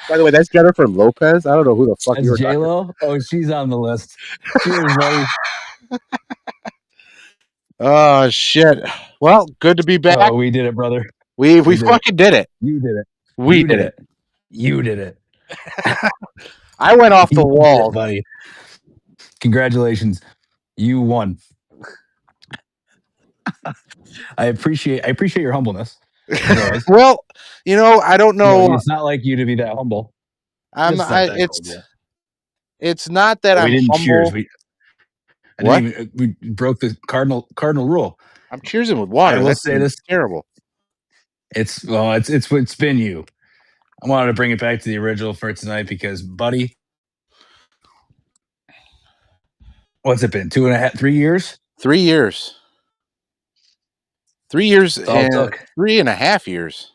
By the way, that's Jennifer Lopez. I don't know who the fuck you That's were talking. J-Lo? Oh, she's on the list. Cheers, buddy. Oh shit. Well, good to be back. Oh, we did it, brother. We did it. fucking did it. You did it. We You did did it. You did it. I went off the You did it, wall. buddy. Congratulations. You won. I appreciate your humbleness. As always. Well, I don't know. It's not like you to be that humble. I'm. It's not that It's. It's not that I'm we didn't humble. cheers. What? We broke the cardinal rule. I'm cheersing with water. I will That's say this. terrible. It's been you. I wanted to bring it back to the original for tonight because, buddy, what's it been? 2.5, 3 years? 3 years. 3 years That's all it and took. 3.5 years.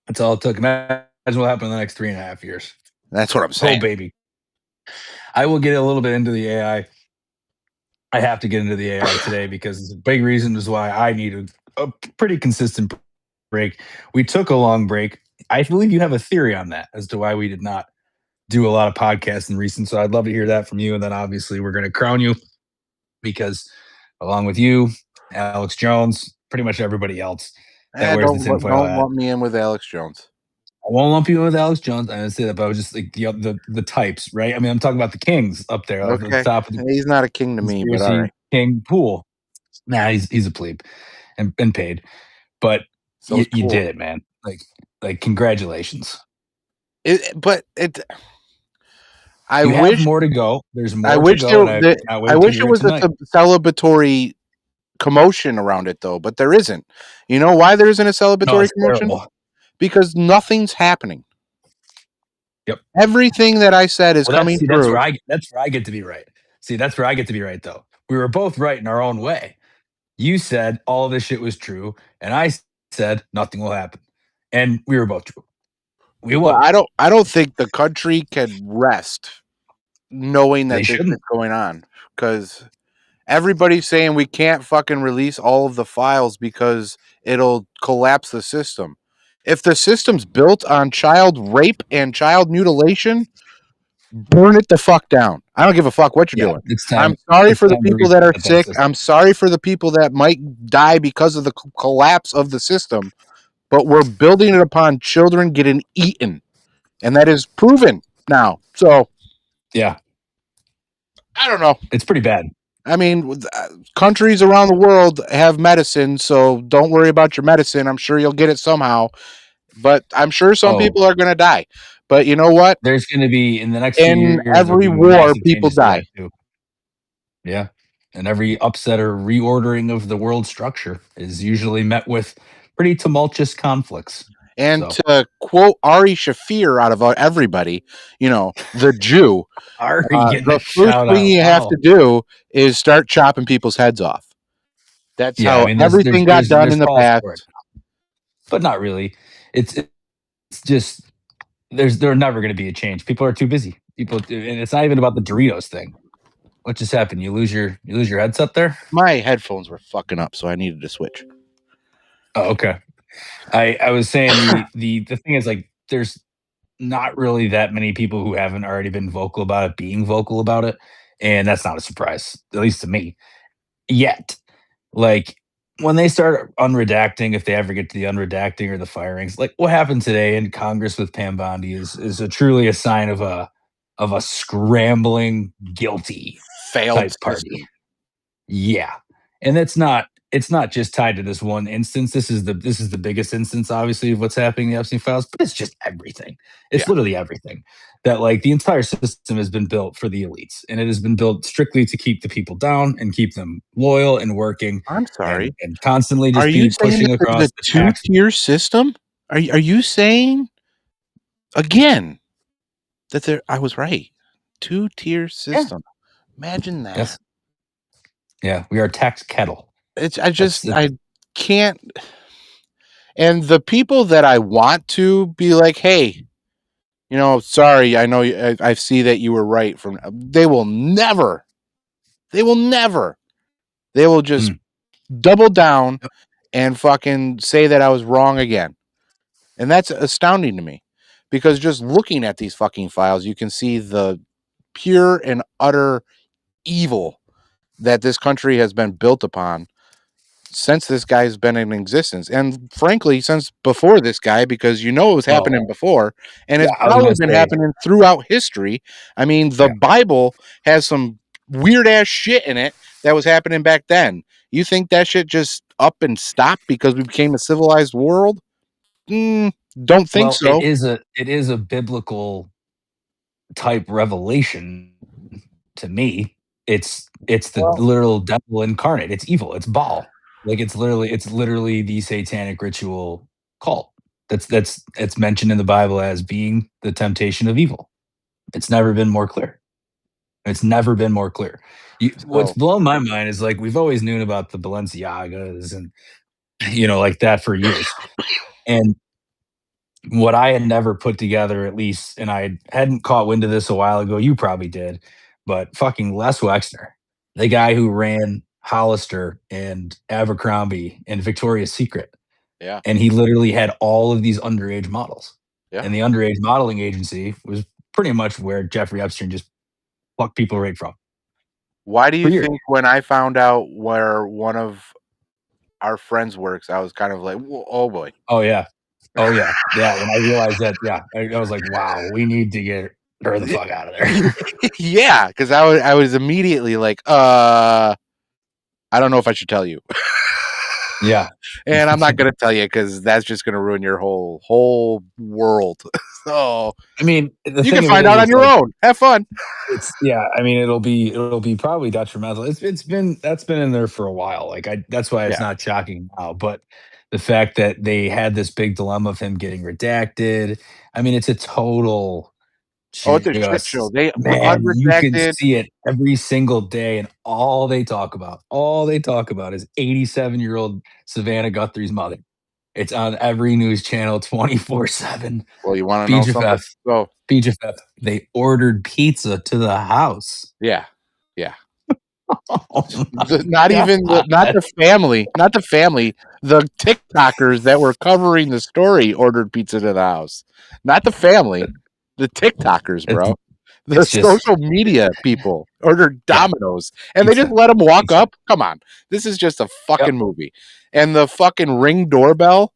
That's all it took. Imagine what happened in the next 3.5 years. That's what I'm saying. Oh, baby. I will get a little bit into the AI. I have to get into the AI today because the big reason is why I needed a pretty consistent break. We took a long break. I believe you have a theory on that as to why we did not do a lot of podcasts in recent. So I'd love to hear that from you. And then obviously we're going to crown you because along with you, Alex Jones, pretty much everybody else that wears this info. Don't lump me in with Alex Jones. I won't lump you in with Alex Jones. I didn't say that, but I was just like the types, right? I mean, I'm talking about the kings up there at the top of the. He's not a king to me, but all right. King pool. Nah, he's a plebe and paid. But you did it, man. Like congratulations. I wish more to go. There's more. I wish I wish it was a celebratory commotion around it, though, but there isn't. You know why there isn't a celebratory commotion? Terrible. Because nothing's happening. Yep. Everything that I said is coming through. That's where I get to be right. See, that's where I get to be right, though. We were both right in our own way. You said all this shit was true, and I said nothing will happen, and we were both true. I don't think the country can rest knowing that this is going on, because everybody's saying we can't fucking release all of the files because it'll collapse the system. If the system's built on child rape and child mutilation, burn it the fuck down. I don't give a fuck what you're doing. I'm sorry for the people that are sick. I'm sorry for the people that might die because of the collapse of the system, but we're building it upon children getting eaten, and that is proven now. So, yeah, I don't know. It's pretty bad. I mean, countries around the world have medicine, so don't worry about your medicine. I'm sure you'll get it somehow. But I'm sure some people are going to die. But you know what? There's going to be, in the next few years, every war, people die. Yeah. And every upset or reordering of the world structure is usually met with pretty tumultuous conflicts. And to quote Ari Shafir out of everybody, the Jew, the first thing you have to do is start chopping people's heads off. That's how everything got done in the past. But not really. It's just there's never going to be a change. People are too busy. And it's not even about the Doritos thing. What just happened? You lose your headset there? My headphones were fucking up, so I needed to switch. Oh, okay. I was saying the thing is, like, there's not really that many people who haven't already been vocal about it being vocal about it, and that's not a surprise, at least to me. Yet, like, when they start unredacting, if they ever get to the unredacting or the firings, like what happened today in Congress with Pam Bondi is truly a sign of a scrambling, guilty failed type party. Yeah, and it's not just tied to this one instance. This is the biggest instance, obviously, of what's happening in the Epstein files, but it's just everything. It's literally everything. That, like, the entire system has been built for the elites, and it has been built strictly to keep the people down and keep them loyal and working. I'm sorry, and constantly just pushing across the two-tier system. Are you saying again that I was right? 2-tier system. Yeah. Imagine that. Yes. Yeah, we are tax kettle. I can't. And the people that I want to be like, hey, sorry, I know I see that you were right. They will never. They will just double down and fucking say that I was wrong again. And that's astounding to me, because just looking at these fucking files, you can see the pure and utter evil that this country has been built upon since this guy's been in existence, and frankly since before this guy, because it was happening before, and it's probably been happening throughout history. I mean, the Bible has some weird ass shit in it that was happening back then. You think that shit just up and stopped because we became a civilized world? Don't think so. It is a biblical type revelation to me. It's the literal devil incarnate. It's evil. It's Baal. Like it's literally the satanic ritual cult. It's mentioned in the Bible as being the temptation of evil. It's never been more clear. It's never been more clear. What's blown my mind is like we've always known about the Balenciagas and like that for years. And what I had never put together, at least, and I hadn't caught wind of this a while ago, you probably did, but fucking Les Wexner, the guy who ran Hollister and Abercrombie and Victoria's Secret. Yeah. And he literally had all of these underage models. Yeah. And the underage modeling agency was pretty much where Jeffrey Epstein just plucked people right from. Why do you think when I found out where one of our friends works, I was kind of like, oh boy. Oh, yeah. Oh, yeah. Yeah. When I realized that, I was like, wow, we need to get her the fuck out of there. Yeah. Because I was immediately like, I don't know if I should tell you. Yeah. And I'm not going to tell you because that's just going to ruin your whole world. So, I mean, you can find out on your own. Have fun. I mean, it'll be probably detrimental. That's been in there for a while. Like that's why it's not shocking now. But the fact that they had this big dilemma of him getting redacted, I mean, it's a total. It's a shit show. You can see it every single day, and all they talk about is 87-year-old Savannah Guthrie's mother. It's on every news channel 24/7. Well, you want to know something? Go. BJF, they ordered pizza to the house. Yeah. Yeah. Not the family. The TikTokers that were covering the story ordered pizza to the house. Not the family. The TikTokers, bro. The social media people ordered Domino's, and they just let them walk up. Come on. This is just a fucking movie. And the fucking Ring doorbell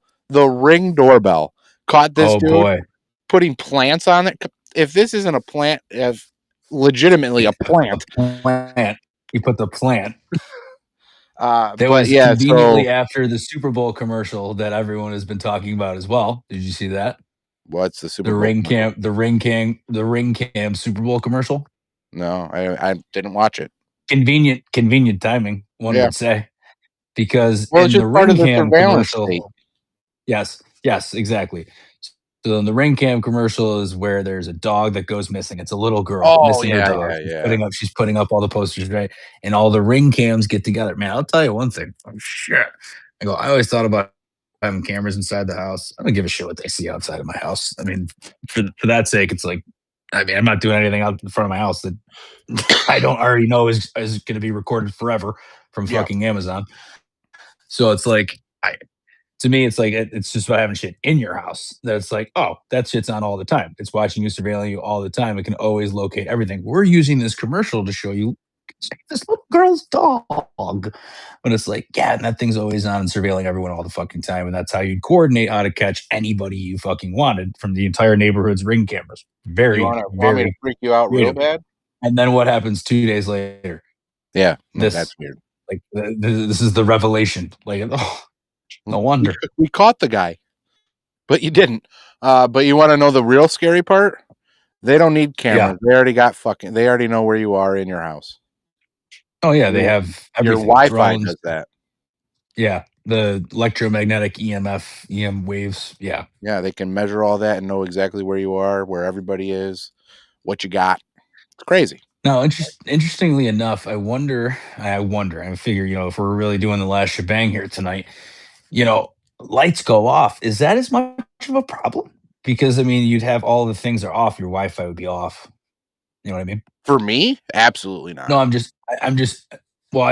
caught this dude putting plants on it. If this isn't a plant, legitimately a plant. You put the plant. That was conveniently after the Super Bowl commercial that everyone has been talking about as well. Did you see that? What's the Super Bowl? The Ring Cam Super Bowl commercial? No, I didn't watch it. Convenient timing, one would say, because in the Ring Cam commercial. Yes, exactly. So in the Ring Cam commercial is where there's a dog that goes missing. It's a little girl missing her dog. She's putting up all the posters, right? And all the Ring Cams get together. Man, I'll tell you one thing. Oh shit! I always thought about having cameras inside the house. I don't give a shit what they see outside of my house. I mean, for that sake, it's like, I mean, I'm not doing anything out in front of my house that I don't already know is going to be recorded forever from fucking Amazon. So it's like, to me, it's like, it's just about having shit in your house. That's like, oh, that shit's on all the time. It's watching you, surveilling you all the time. It can always locate everything. We're using this commercial to show you this little girl's dog. But it's like, yeah, and that thing's always on and surveilling everyone all the fucking time. And that's how you coordinate how to catch anybody you fucking wanted from the entire neighborhood's Ring cameras. Very, want me to freak you out real bad? And then what happens 2 days later? Yeah, that's weird. Like, this is the revelation. Like, oh, no wonder. We caught the guy, but you didn't. But you want to know the real scary part? They don't need cameras. Yeah. They already know where you are in your house. Oh yeah, they have everything. Your Wi-Fi does that. Yeah, the electromagnetic EM waves. Yeah. Yeah, they can measure all that and know exactly where you are, where everybody is, what you got. It's crazy. Now, interestingly enough, I figure, if we're really doing the last shebang here tonight, lights go off. Is that as much of a problem? Because, I mean, you'd have all the things are off. Your Wi-Fi would be off. You know what I mean? For me, absolutely not. No, I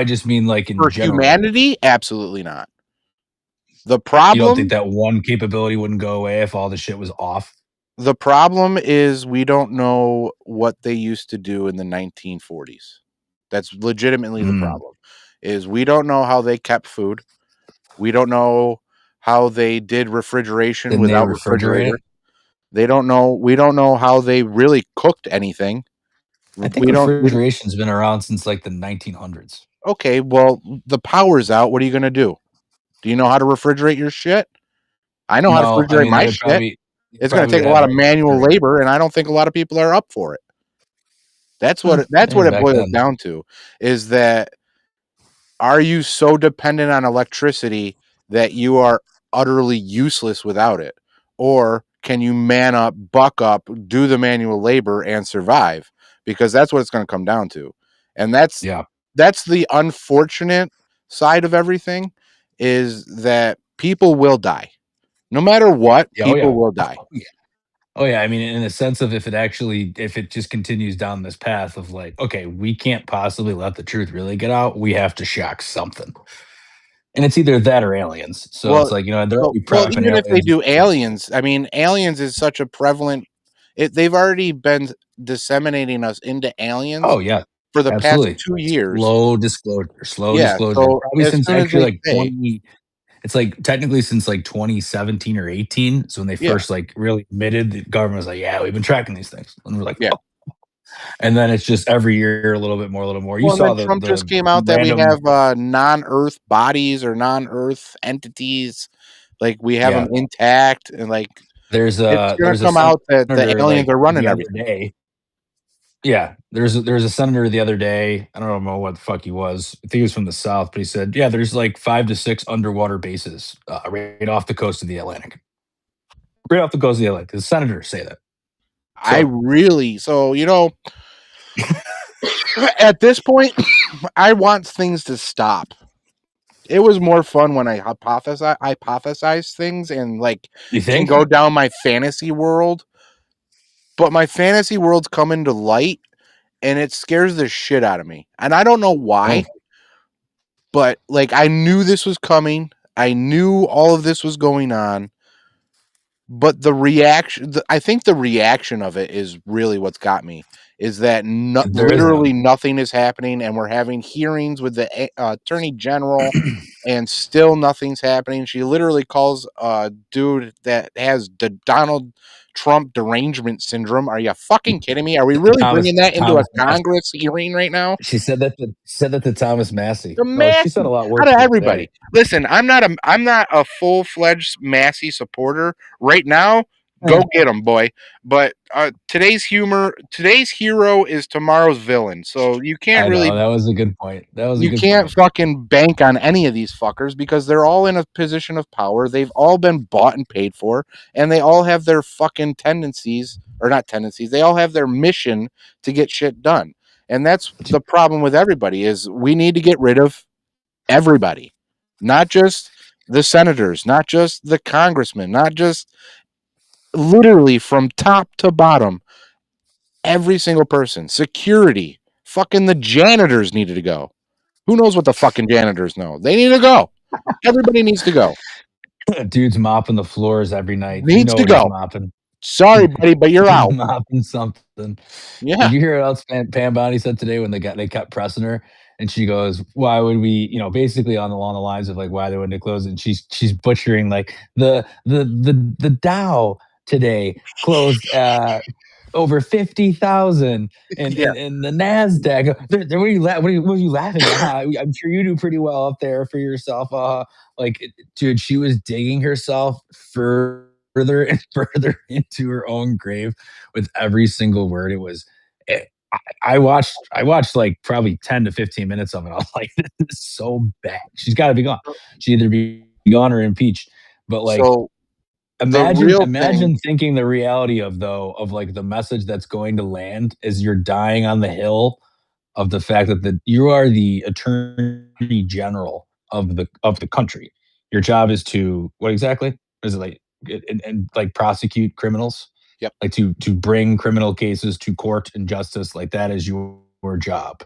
just mean like in for general. Humanity, absolutely not. The problem. You don't think that one capability wouldn't go away if all the shit was off? The problem is we don't know what they used to do in the 1940s. That's legitimately the Mm. problem, is we don't know how they kept food. We don't know how they did refrigeration Didn't they without refrigerate refrigerator. it? We don't know how they really cooked anything. I think We don't refrigeration's been around since, like, the 1900s. Okay, well, the power's out, what are you gonna do? Do you know how to refrigerate your shit? I know how to No, I refrigerate mean, my shit. they It's gonna probably take would a have, lot of like, manual refrigerator. labor, and I don't think a lot of people are up for it. That's Yeah, what it back boils then. down to, is that are you so dependent on electricity that you are utterly useless without it? Or can you man up, buck up, do the manual labor and survive? Because that's what it's gonna come down to. And Yeah. that's the unfortunate side of everything, is that people will die. No matter what, Yeah, oh, people yeah. will die. Oh, yeah. Oh, yeah, I mean, in the sense of if it just continues down this path of, like, "Okay, we can't possibly let the truth really get out, we have to shock something." And it's either that or aliens. So it's Well, like, they're already well, prepping even if they aliens. do aliens, I mean, aliens is such a prevalent they've already been disseminating us into aliens Oh, yeah, for the past absolutely. 2 years. Slow Yeah, disclosure, so probably as since soon as actually, they like, say it's, like, technically since, like, 2017 or 18, so when they yeah, first, like, really admitted, the government was like, "Yeah, we've been tracking these things." And we're like, yeah. "Oh." And then it's just every year a little bit more, a little more. You Well, and then saw Trump just the came out that we random. have, non-Earth bodies or non-Earth entities, like, we have them Yeah. intact, and, like, it's gonna There's a come out that the senator, aliens like, are running the other everything. day. Yeah, there's a senator the other day, I don't know what the fuck he was. I think he was from the South, but he said, "Yeah, there's, like, 5 to 6 underwater bases, right off the coast of the Atlantic." Right off the coast of the Atlantic. The senators say that. I So, really so, at this point, I want things to stop. It was more fun when I hypothesize things and, like, you can think? go down my fantasy world, but my fantasy worlds come into light, and it scares the shit out of me, and I don't know why, Oh, but, like, I knew this was coming. I knew all of this was going on, but I think the reaction of it is really what's got me, is that there is literally none. nothing is happening, and we're having hearings with the attorney general, and still nothing's happening. She literally calls a dude that has the Donald Trump derangement syndrome. Are you fucking kidding me? Are we really Thomas bringing that into a Thomas Massie. Congress hearing right now? Said that to Thomas Massey. The No, she said a Massey, lot worse out of the other day. everybody. Listen, I'm not a full-fledged Massey supporter. Right now, go Eh, get him, boy. But, today's hero is tomorrow's villain, so I know, that was a good point. That was a you good can't point. fucking bank on any of these fuckers because they're all in a position of power. They've all been bought and paid for, and they all have their fucking tendencies, or not tendencies, they all have their mission to get shit done. And that's the problem with everybody, is we need to get rid of everybody, not just the senators, not just the congressmen, not just literally from top to bottom, every single person. Security, fucking the janitors needed to go. Who knows what the fucking janitors know? They need to go. Everybody needs to go. Dude's mopping the floors every night. You Needs know to what he's go. mopping. Sorry, buddy, but you're He's out. mopping something. Yeah. Did you hear what else Pam Bondi said today when they kept pressing her? And she goes, "Why would we?" Basically on along the lines of, like, why they wouldn't close. And she's butchering, like, the Dow today closed over 50,000, Yeah. and the Nasdaq. What are you what are you laughing at? Huh? I'm sure you do pretty well up there for yourself. Like, dude, she was digging herself further and further into her own grave with every single word. It was. I watched, like, probably 10 to 15 minutes of it. I was like, this is so bad. She's got to be gone. She either be gone or impeached. But, like, So the real thing, imagine thinking the reality of, though, of, like, the message that's going to land is you're dying on the hill of the fact that you are the attorney general of the country. Your job is to what exactly? Is it like like prosecute criminals? yep. Like to bring criminal cases to court and justice, like that is your job.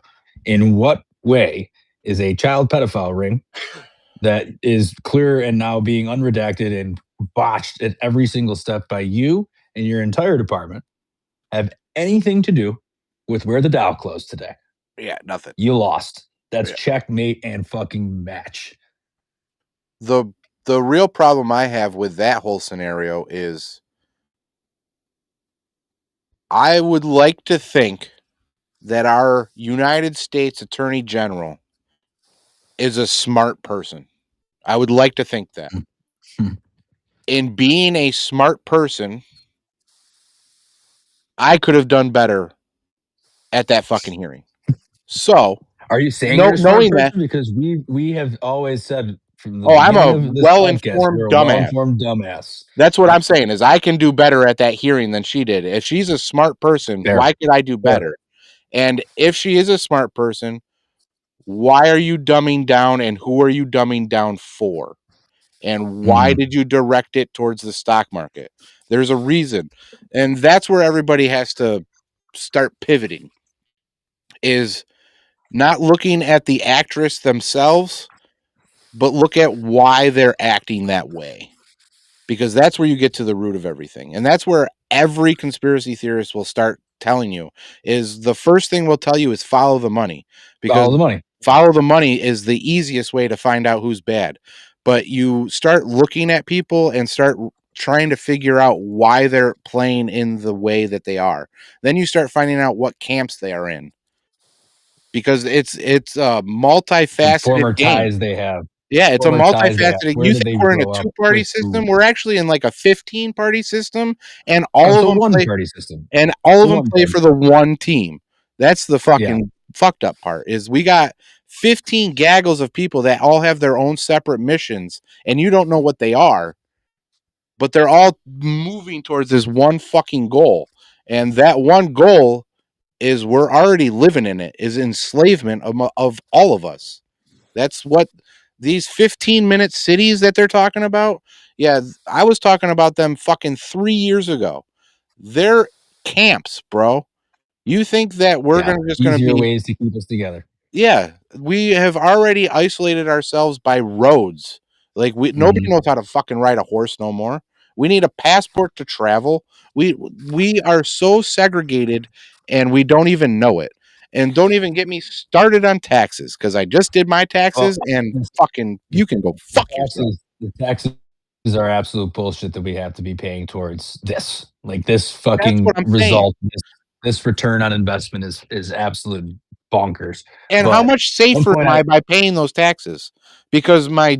In what way is a child pedophile ring that is clear and now being unredacted and botched at every single step by you in your entire department have anything to do with where the Dow closed today. Yeah, nothing. You lost. That's Yeah. checkmate and fucking match. The real problem I have with that whole scenario is I would like to think that our United States Attorney General is a smart person. I would like to think that. In being a smart person, I could have done better at that fucking hearing. So, are you saying you're a smart knowing person? that, Because we have always said from the I'm beginning a of this podcast, well-informed you're a dumbass. well-informed dumbass. That's what I'm saying is I can do better at that hearing than she did. If she's a smart person, Fair. why could I do better? And if she is a smart person, why are you dumbing down and who are you dumbing down for? And why did you direct it towards the stock market? There's a reason. And that's where everybody has to start pivoting, is not looking at the actress themselves, but look at why they're acting that way. Because that's where you get to the root of everything. And that's where every conspiracy theorist will start telling you, is the first thing we'll tell you is follow the money. Because follow the money is the easiest way to find out who's bad. But you start looking at people and start trying to figure out why they're playing in the way that they are. Then you start finding out what camps they are in. Because it's a multifaceted former game. ties they have. Yeah, it's a multifaceted. You think we're in a 2-party system? We're actually in like a 15-party system, and all of them play one-party system. And all of them play for the one team. That's the fucking fucked up part. Is we got 15 gaggles of people that all have their own separate missions, and you don't know what they are, but they're all moving towards this one fucking goal. And that one goal is, we're already living in it, is enslavement of all of us. That's what these 15-minute cities that they're talking about. Yeah, I was talking about them fucking 3 years ago. They're camps, bro. You think that we're going to be ways to keep us together? Yeah, we have already isolated ourselves by roads. Like nobody knows how to fucking ride a horse no more. We need a passport to travel. We are so segregated, and we don't even know it. And don't even get me started on taxes, because I just did my taxes, and fucking you can go fuck yourself. The taxes are absolute bullshit that we have to be paying towards this. Like this fucking result, this return on investment is absolute bonkers. And how much safer am I by paying those taxes? Because my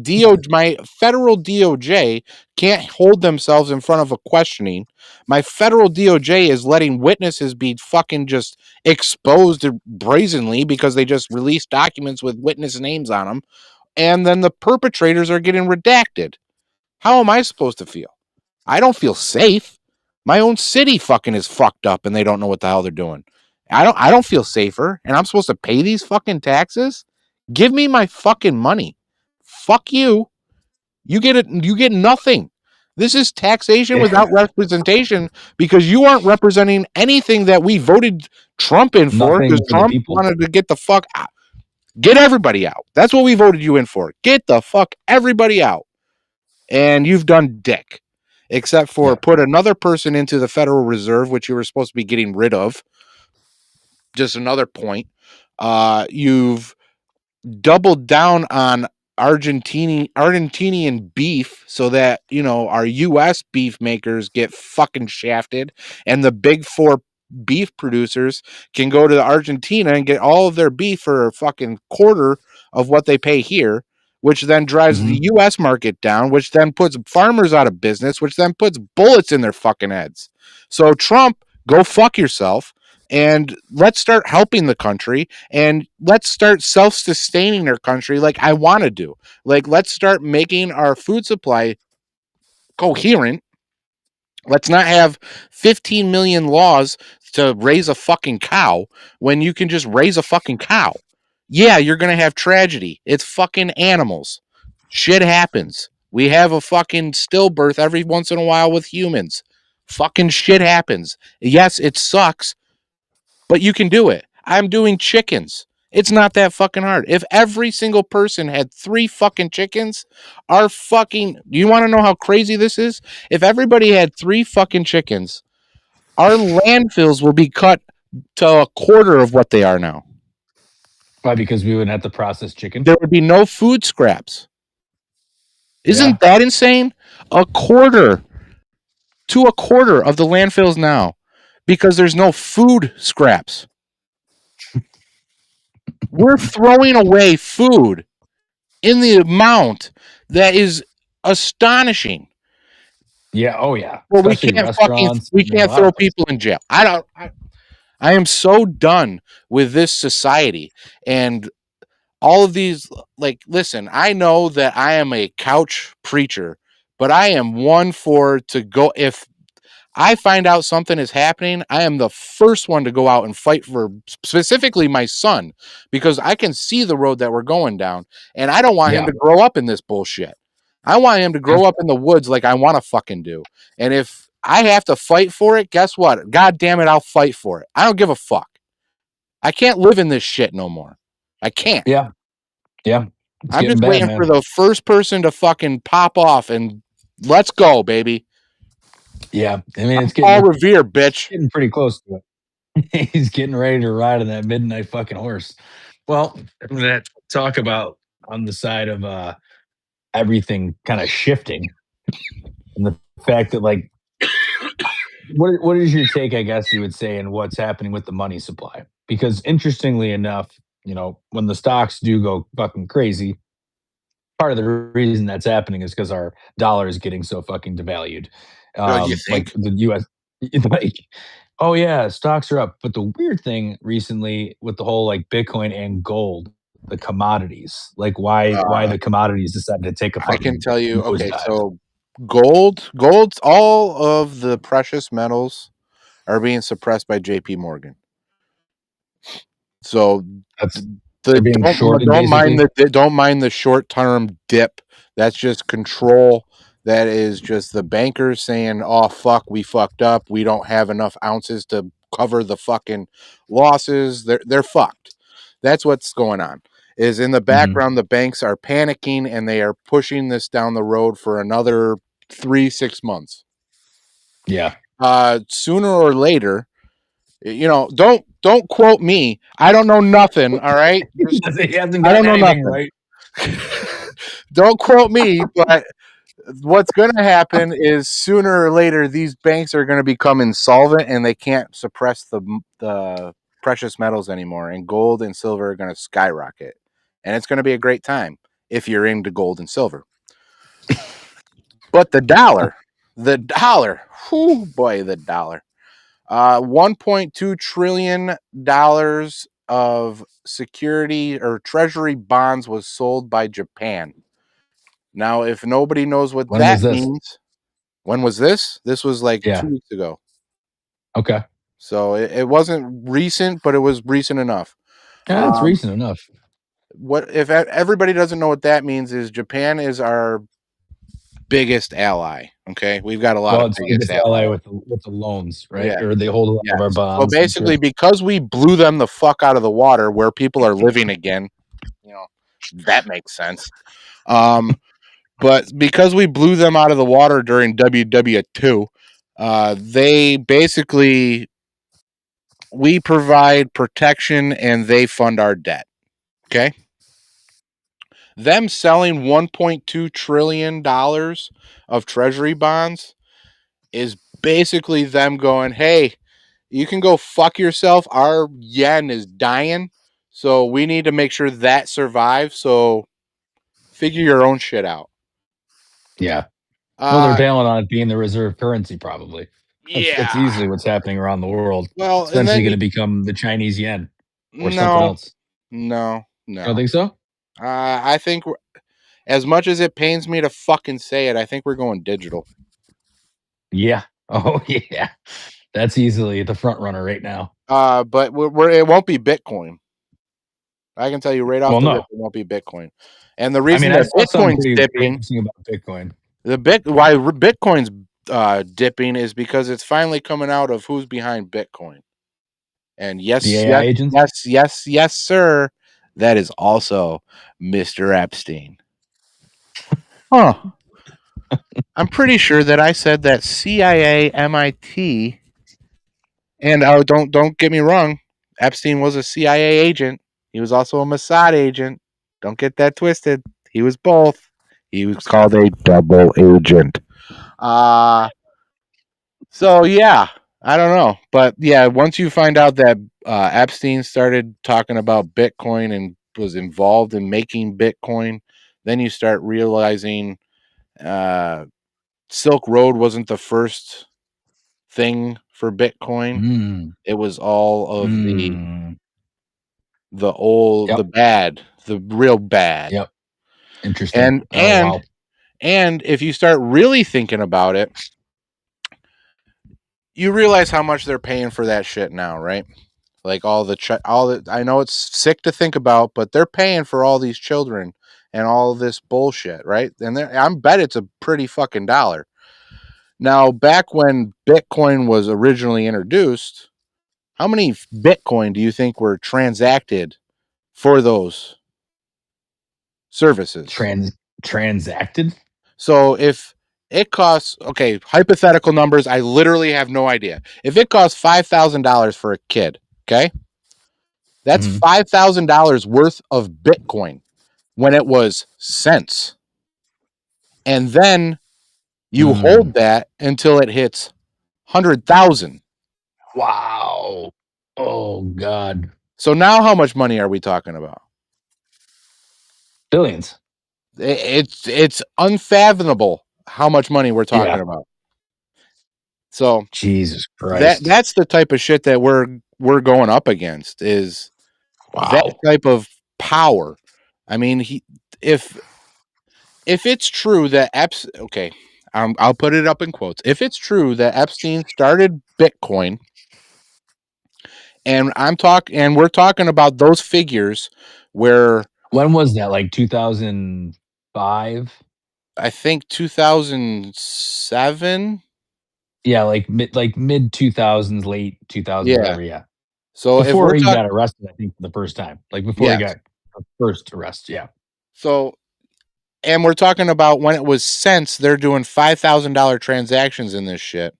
federal DOJ can't hold themselves in front of a questioning. My federal DOJ is letting witnesses be fucking just exposed brazenly because they just released documents with witness names on them. And then the perpetrators are getting redacted. How am I supposed to feel? I don't feel safe. My own city fucking is fucked up and they don't know what the hell they're doing. I don't feel safer, and I'm supposed to pay these fucking taxes? Give me my fucking money. Fuck you. You get nothing. This is taxation without representation, because you aren't representing anything that we voted Trump in for, because Trump wanted to get the fuck out. Get everybody out. That's what we voted you in for. Get the fuck everybody out. And you've done dick. Except for put another person into the Federal Reserve, which you were supposed to be getting rid of. Just another point. You've doubled down on Argentinian beef, so that our U.S. beef makers get fucking shafted, and the big four beef producers can go to Argentina and get all of their beef for a fucking quarter of what they pay here, which then drives the U.S. market down, which then puts farmers out of business, which then puts bullets in their fucking heads. So Trump, go fuck yourself. And let's start helping the country, and let's start self-sustaining our country like I want to do. Like, let's start making our food supply coherent. Let's not have 15 million laws to raise a fucking cow when you can just raise a fucking cow. Yeah, you're going to have tragedy. It's fucking animals. Shit happens. We have a fucking stillbirth every once in a while with humans. Fucking shit happens. Yes, it sucks. But you can do it. I'm doing chickens, It's not that fucking hard. If every single person had 3 fucking chickens, our fucking, do you want to know how crazy this is? If everybody had 3 fucking chickens, our landfills will be cut to a quarter of what they are now. Why? Because we wouldn't have to process chicken. There would be no food scraps. Isn't that insane? A quarter of the landfills now, because there's no food scraps. We're throwing away food in the amount that is astonishing. Yeah. Oh yeah. Well, we Especially can't restaurants. throw people in jail. I am so done with this society and all of these. Like, listen, I know that I am a couch preacher, but I am one for to go. If I find out something is happening, I am the first one to go out and fight for specifically my son, because I can see the road that we're going down, and I don't want him to grow up in this bullshit. I want him to grow up in the woods like I want to fucking do. And if I have to fight for it, guess what? God damn it, I'll fight for it. I don't give a fuck. I can't live in this shit no more. I can't. Yeah. I'm just waiting for the first person to fucking pop off and let's go, baby. Yeah, I mean, it's Paul Revere, bitch. Getting pretty close to it. He's getting ready to ride on that midnight fucking horse. Well, that talk about on the side of everything kind of shifting, and the fact that, like, what is your take? I guess you would say, in what's happening with the money supply? Because interestingly enough, when the stocks do go fucking crazy, part of the reason that's happening is because our dollar is getting so fucking devalued. You think? Like the U.S. Like, oh yeah, stocks are up. But the weird thing recently with the whole like Bitcoin and gold, the commodities, like why the commodities decided to take a fucking I can tell you. Okay, nosedive. so gold's all of the precious metals are being suppressed by J.P. Morgan. So don't mind the short term dip. That's just control. That is just the bankers saying, "Oh fuck, we fucked up. We don't have enough ounces to cover the fucking losses." They're fucked. That's what's going on. Is in the background, the banks are panicking and they are pushing this down the road for another 3-6 months. Yeah. Sooner or later, don't quote me. I don't know nothing. All right. I don't know nothing. Right. Don't quote me, but what's going to happen is sooner or later these banks are going to become insolvent and they can't suppress the precious metals anymore, and gold and silver are going to skyrocket, and it's going to be a great time if you're into gold and silver. But the dollar, whoo boy, the dollar. $1.2 trillion of security or treasury bonds was sold by Japan. Now, if nobody knows what that means, when was this? This was like 2 weeks ago. Okay. So it wasn't recent, but it was recent enough. Yeah, it's recent enough. What if everybody doesn't know what that means? Is Japan is our biggest ally. Okay, we've got a lot of biggest ally with the loans, right? Yeah. Or they hold a lot of our bonds. So basically, because we blew them the fuck out of the water where people are living again, that makes sense. But because we blew them out of the water during WW2, they basically, we provide protection and they fund our debt. Okay. Them selling $1.2 trillion of treasury bonds is basically them going, hey, you can go fuck yourself. Our yen is dying. So we need to make sure that survives. So figure your own shit out. Yeah. Well, they're bailing on it being the reserve currency, probably. That's easily what's happening around the world. Well, it's eventually going to become the Chinese yen or something else. No. I don't think so. I think, as much as it pains me to fucking say it, I think we're going digital. Yeah. Oh yeah. That's easily the front runner right now. But it won't be Bitcoin. I can tell you right off rip, it won't be Bitcoin. And the reason that Bitcoin's dipping, about Bitcoin, why Bitcoin's dipping is because it's finally coming out of who's behind Bitcoin. And yes, sir. that is also Mr. Epstein. Huh. I'm pretty sure that I said that CIA, MIT, and don't get me wrong, Epstein was a CIA agent. He was also a Mossad agent. Don't get that twisted. He was both. He was called a double agent. So yeah, I don't know, but yeah, once you find out that Epstein started talking about Bitcoin and was involved in making Bitcoin, then you start realizing Silk Road wasn't the first thing for Bitcoin. It was all of the old, the Yep. bad, the real bad. Yep. Interesting. Wow. And if you start really thinking about it, you realize how much they're paying for that shit now, right? Like all the I know it's sick to think about, but they're paying for all these children and all this bullshit, right? And I bet it's a pretty fucking dollar. Now, back when Bitcoin was originally introduced, how many Bitcoin do you think were transacted for those services? Transacted? So if it costs, okay, hypothetical numbers, I literally have no idea. If it costs $5,000 for a kid, okay, that's $5,000 worth of Bitcoin when it was cents. And then you hold that until it hits 100,000. Wow. Oh God. So now how much money are we talking about? Billions. It's unfathomable how much money we're talking about. So Jesus Christ. That's the type of shit that we're going up against is that type of power. I mean, if it's true that I'll put it up in quotes. If it's true that Epstein started Bitcoin, and we're talking about those figures where when was that? Like 2005? I think 2007. Yeah, like mid 2000s, late 2000s, Yeah. whatever. Yeah. So before he got arrested, I think the first time, like before he got first arrest. Yeah. So, and we're talking about when it was cents, they're doing $5,000 transactions in this shit.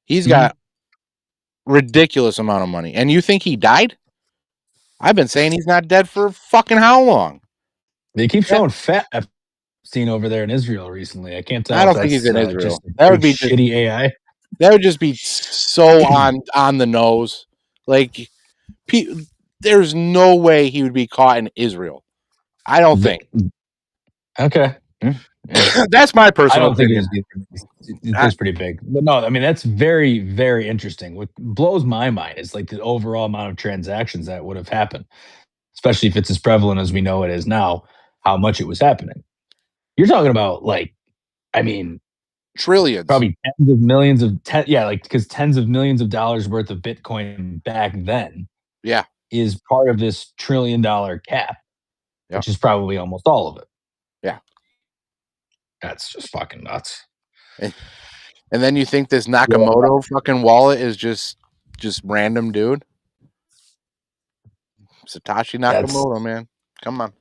He's got ridiculous amount of money. And you think he died? I've been saying he's not dead for fucking how long? They keep showing fat Epstein over there in Israel recently. I can't tell. I don't think he's in Israel. Just That would be shitty AI. That would just be so on the nose. Like, there's no way he would be caught in Israel. I don't think. Okay. That's my personal I don't opinion. think it's pretty big. But no, I mean, that's very, very interesting. What blows my mind is like the overall amount of transactions that would have happened, especially if it's as prevalent as we know it is now, how much it was happening. You're talking about like, I mean, trillions, probably tens of millions because tens of millions of dollars worth of Bitcoin back then, is part of this $1 trillion cap, which is probably almost all of it. Yeah, that's just fucking nuts. And then you think this Nakamoto fucking wallet is just random dude? Satoshi Nakamoto, man, come on.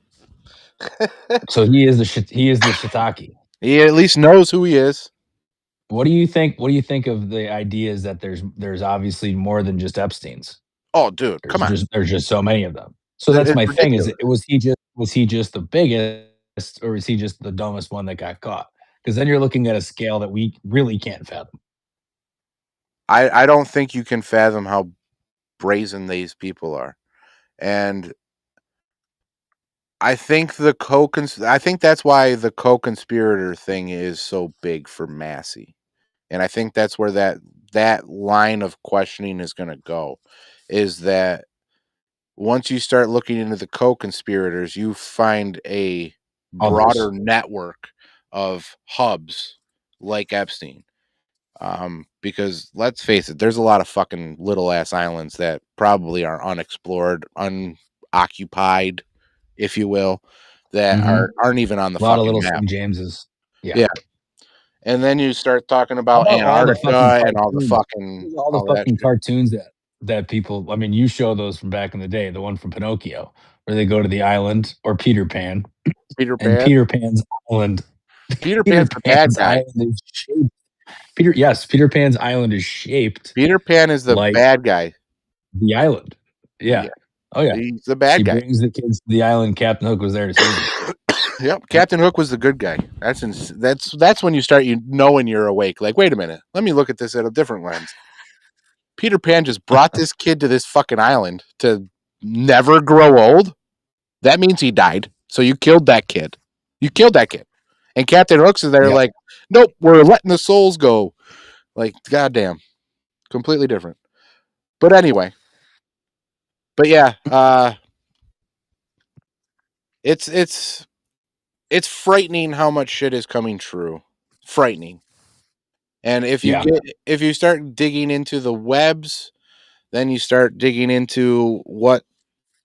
So he is the shiitake. He at least knows who he is. What do you think? What do you think of the ideas that there's obviously more than just Epstein's? Oh, dude, come on. There's just so many of them. So that's my thing. Is was he just the biggest, or was he just the dumbest one that got caught? Because then you're looking at a scale that we really can't fathom. I don't think you can fathom how brazen these people are, and I think I think that's why the co-conspirator thing is so big for Massey, and I think that's where that line of questioning is going to go, is that once you start looking into the co-conspirators, you find a broader network of hubs like Epstein. Because let's face it, there's a lot of fucking little ass islands that probably are unexplored, unoccupied, if you will, that aren't even on the fucking a lot of little map. St. James's. Yeah. And then you start talking about Antarctica and all the fucking cartoons that people. I mean, you show those from back in the day. The one from Pinocchio, where they go to the island, or Peter Pan. Peter And Pan. Peter Pan's island. Peter Peter Pan's the bad Pan's guy. island is shaped. Peter Pan's island is shaped Peter Pan is the like bad guy. the island. Yeah. Yeah. Oh yeah. He's the bad He guy. brings the kids to the island. Captain Hook was there to save them. Yep, Captain Hook was the good guy. That's when you start knowing you're awake. Like, wait a minute, let me look at this at a different lens. Peter Pan just brought this kid to this fucking island to never grow old. That means he died. So you killed that kid. You killed that kid. And Captain Hook's is there like, nope, we're letting the souls go. Like, goddamn. Completely different. But anyway. But yeah, it's frightening how much shit is coming true. Frightening. And if you start digging into the webs, then you start digging into what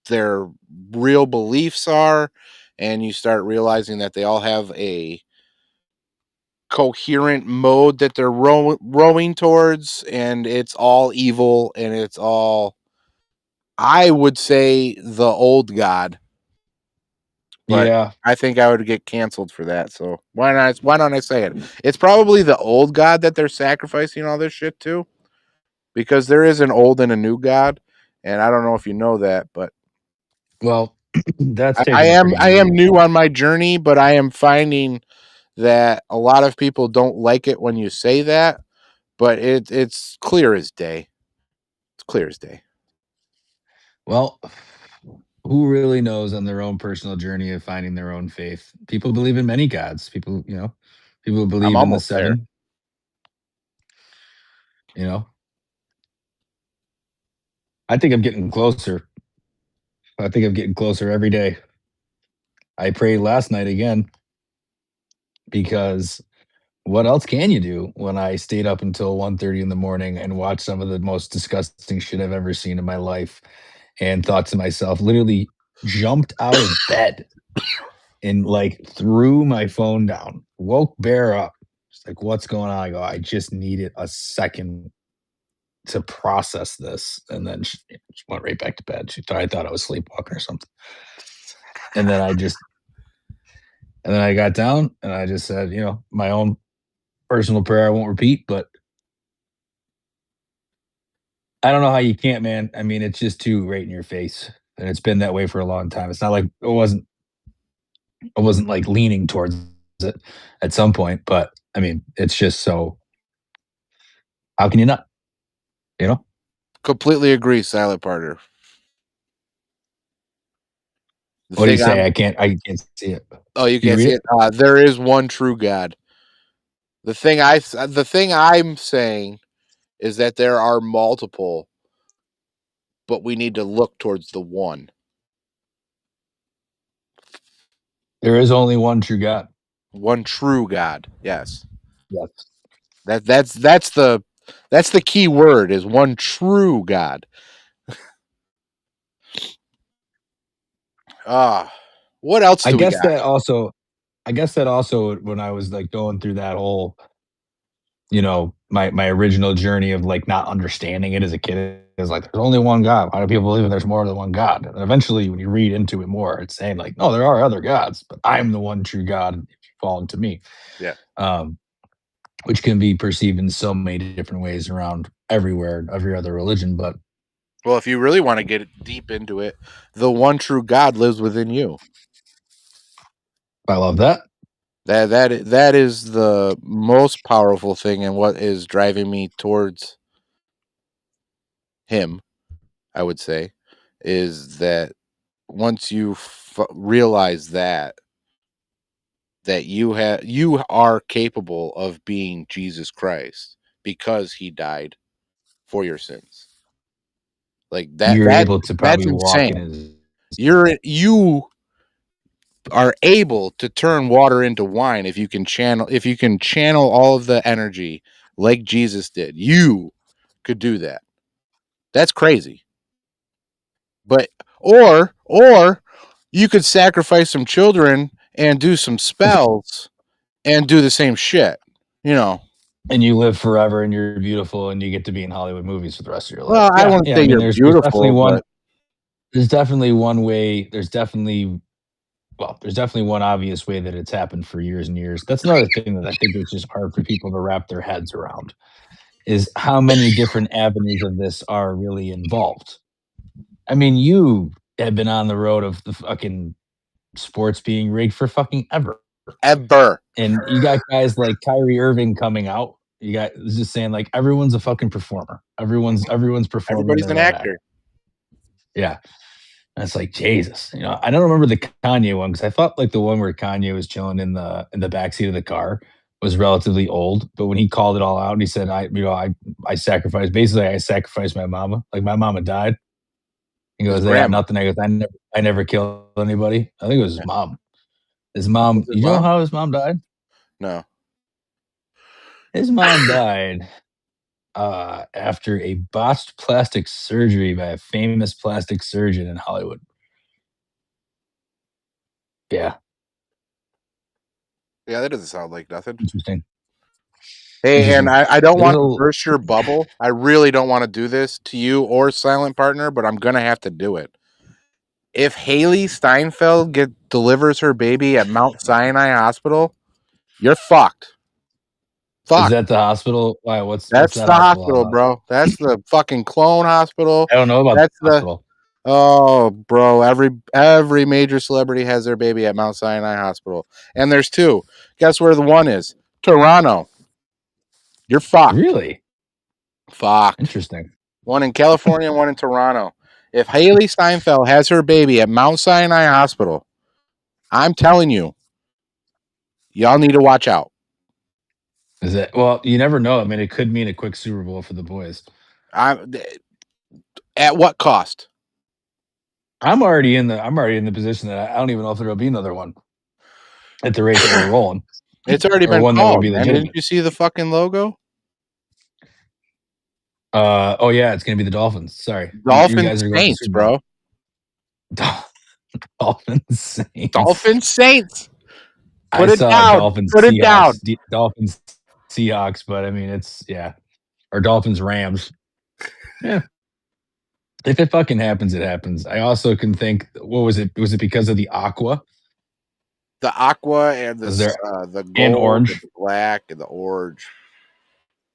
their real beliefs are, and you start realizing that they all have a coherent mode that they're rowing towards, and it's all evil, and it's all, I would say, the old god. But yeah, I think I would get canceled for that. So why don't I say it? It's probably the old god that they're sacrificing all this shit to, because there is an old and a new god, and I don't know if you know that, but well, that's I am new on my journey, but I am finding that a lot of people don't like it when you say that, but it's clear as day. It's clear as day. Well, who really knows on their own personal journey of finding their own faith? People believe in many gods. People I'm believe in the almost there. seven. I think I'm getting closer. I think I'm getting closer every day. I prayed last night again because what else can you do when I stayed up until 1:30 in the morning and watched some of the most disgusting shit I've ever seen in my life and thought to myself, literally jumped out of bed and like threw my phone down, woke Bear up. She's like, what's going on? I go, I just needed a second to process this. And then she went right back to bed. I thought I was sleepwalking or something. And then I got down and I just said, my own personal prayer I won't repeat, but I don't know how you can't, man. I mean, it's just too right in your face. And it's been that way for a long time. It's not like I wasn't like leaning towards it at some point, but I mean, it's just so how can you not? Completely agree, Silent Partner. What do you say? I can't see it. Oh, you can't see it? There is one true God. The thing I'm saying is that there are multiple, but we need to look towards the one. There is only one true God. One true God. Yes. Yes. That's the key word, is one true God. What else do we got? I guess that also when I was like going through that whole my original journey of like not understanding it as a kid is like there's only one God. Why do people believe there's more than one God? And eventually when you read into it more, it's saying like, no, there are other gods, but I'm the one true God if you fall into me. Yeah. Which can be perceived in so many different ways around everywhere, every other religion. But well, if you really want to get deep into it, the one true God lives within you. I love that. That is the most powerful thing, and what is driving me towards him, I would say, is that once you realize that you are capable of being Jesus Christ because he died for your sins. Like that, you're able to that's probably walk insane. in You are able to turn water into wine if you can channel all of the energy like Jesus did. You could do that. That's crazy. But or you could sacrifice some children and do some spells and do the same shit. And you live forever and you're beautiful and you get to be in Hollywood movies for the rest of your life. Well, I won't say you're beautiful, There's definitely one way. There's definitely one obvious way that it's happened for years and years. That's another thing that I think is just hard for people to wrap their heads around, is how many different avenues of this are really involved. I mean, you have been on the road of the fucking sports being rigged for fucking ever. Ever. And you got guys like Kyrie Irving coming out. You got just saying like everyone's a fucking performer. Everyone's performing Everybody's their an own act. actor. Yeah. And it's like, Jesus, I don't remember the Kanye one because I thought like the one where Kanye was chilling in the backseat of the car was relatively old. But when he called it all out and he said, I sacrificed basically I sacrificed my mama. Like my mama died. He His goes, I got grandma. nothing. I goes, I never killed anybody. I think it was his Yeah. mom. His Was mom, it his you know mom? how his mom died? No. His mom died after a botched plastic surgery by a famous plastic surgeon in Hollywood. Yeah, Yeah, that doesn't sound like nothing. interesting. Hey, and Interesting. I don't There's want a to burst your bubble. I really don't want to do this to you or Silent Partner, but I'm gonna have to do it. If Haley Steinfeld delivers her baby at Mount Sinai Hospital, you're fucked. Is Fuck. that the hospital? Why? What's That's that the hospital all hospital, about? bro. That's the fucking clone hospital. I don't know about the That's the hospital. Oh, bro, every major celebrity has their baby at Mount Sinai Hospital. And there's two. Guess where the one is? Toronto. You're fucked. Really Fucked. interesting. One in California and one in Toronto. If Haley Steinfeld has her baby at Mount Sinai Hospital, I'm telling you, y'all need to watch out. Is it? Well, you never know. I mean, it could mean a quick Super Bowl for the boys. I'm at what cost? I'm already in the position that I don't even know if there'll be another one at the rate that we're rolling, It's already or been one that would called, be man. Didn't legitimate. you see the fucking logo? Oh yeah, it's gonna be the Dolphins. Sorry, you Dolphin guys are going to Saints, Super Bowl. bro. Dolphins Saints. Dolphin Saints. I Put it saw down. Dolphins Put it down. Seahawks. Dolphins Seahawks, but I mean it's or Dolphins Rams. Yeah. If it fucking happens, it happens. I also can think, what was it? Was it because of the aqua? The aqua and Was there the and gold and orange? the black and the orange.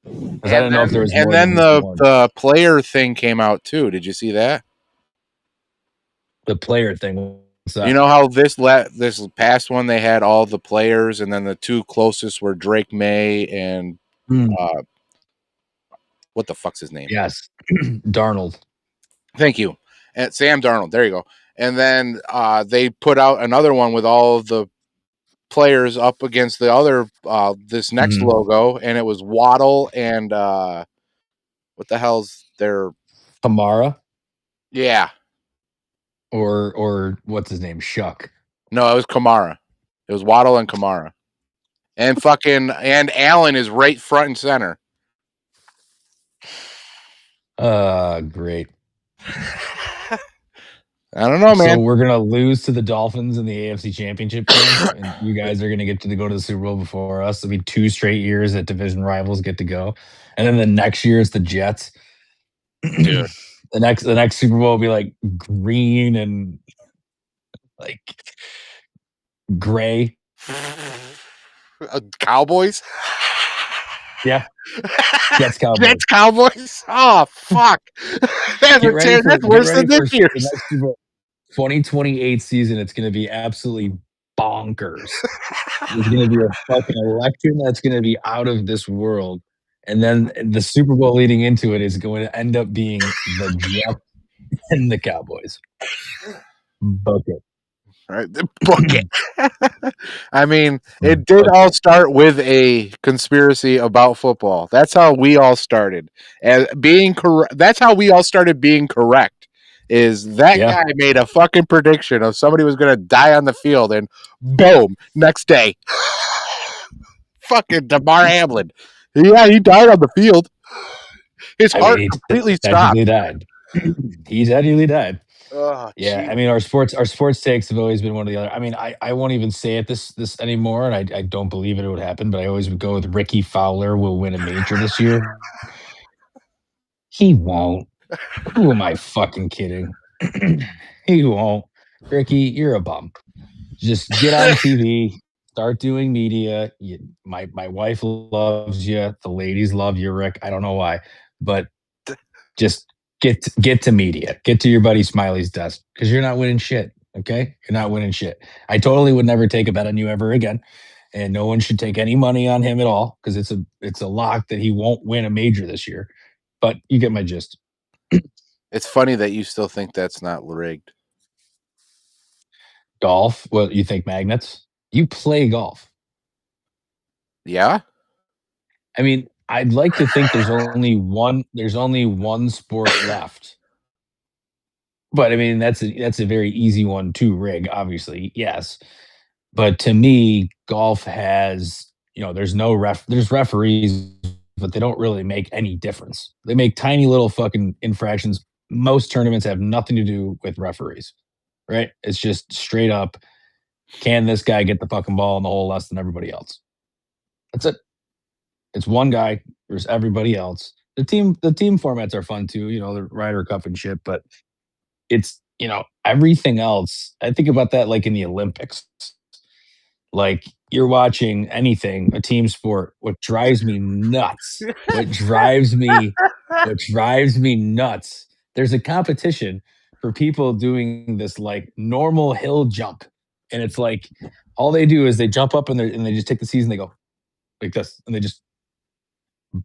Because I didn't know if there was And more than then just the orange. the player thing came out too. Did you see that? The player thing. What's You that? know how this past one they had all the players, and then the two closest were Drake May and Mm, uh, what the fuck's his name? yes, Darnold. Thank you, and Sam Darnold. There you go. And then they put out another one with all of the players up against the other this next Mhm. logo, and it was Waddle and what the hell's their Kamara yeah. or what's his name? Shuck. No, it was Kamara. It was Waddle and Kamara. And Allen is right front and center. Great. I don't know, So man. we're gonna lose to the Dolphins in the AFC Championship game, and you guys are gonna get to go to the Super Bowl before us. It'll be 2 straight years that division rivals get to go, and then the next year it's the Jets. Dude. The next Super Bowl will be like green and like gray. Cowboys? Yeah, Jets Cowboys. Jets Cowboys? Oh fuck. That's worse than this the year's. next Super Bowl. 2028 season. It's going to be absolutely bonkers. There's going to be a fucking election that's going to be out of this world. And then the Super Bowl leading into it is going to end up being the Jets and the Cowboys. Book it. All right, book it. I mean, it did all start with a conspiracy about football. That's how we all started. And being correct. That's how we all started being correct. Is that Yeah. guy made a fucking prediction of somebody was going to die on the field, and boom, next day, fucking Damar Hamlin. Yeah, he died on the field. His heart completely stopped. Technically died. He technically died. Oh, Yeah, geez. I mean our sports takes have always been one of the other. I mean, I won't even say it this anymore, and I don't believe it would happen, but I always would go with Ricky Fowler will win a major this year. He won't. Who am I fucking kidding? He won't. Ricky, you're a bum. Just get on TV, start doing media. My wife loves you. The ladies love you, Rick. I don't know why, but just get to media. Get to your buddy Smiley's desk because you're not winning shit. Okay, you're not winning shit. I totally would never take a bet on you ever again, and no one should take any money on him at all because it's a lock that he won't win a major this year. But you get my gist. It's funny that you still think that's not rigged. Golf? What you think magnets? You play golf. Yeah? I mean, I'd like to think there's only one sport left. But I mean, that's a very easy one to rig, obviously. Yes. But to me, golf has, there's referees, but they don't really make any difference. They make tiny little fucking infractions. Most tournaments have nothing to do with referees, right? It's just straight up, can this guy get the fucking ball in the hole less than everybody else? That's it. It's one guy versus everybody else. The team formats are fun too, the Ryder Cup and shit, but it's, everything else. I think about that like in the Olympics. Like you're watching anything, a team sport, what drives me nuts. What drives me nuts. There's a competition for people doing this like normal hill jump. And it's like all they do is they jump up and they just take the season, they go like this, and they just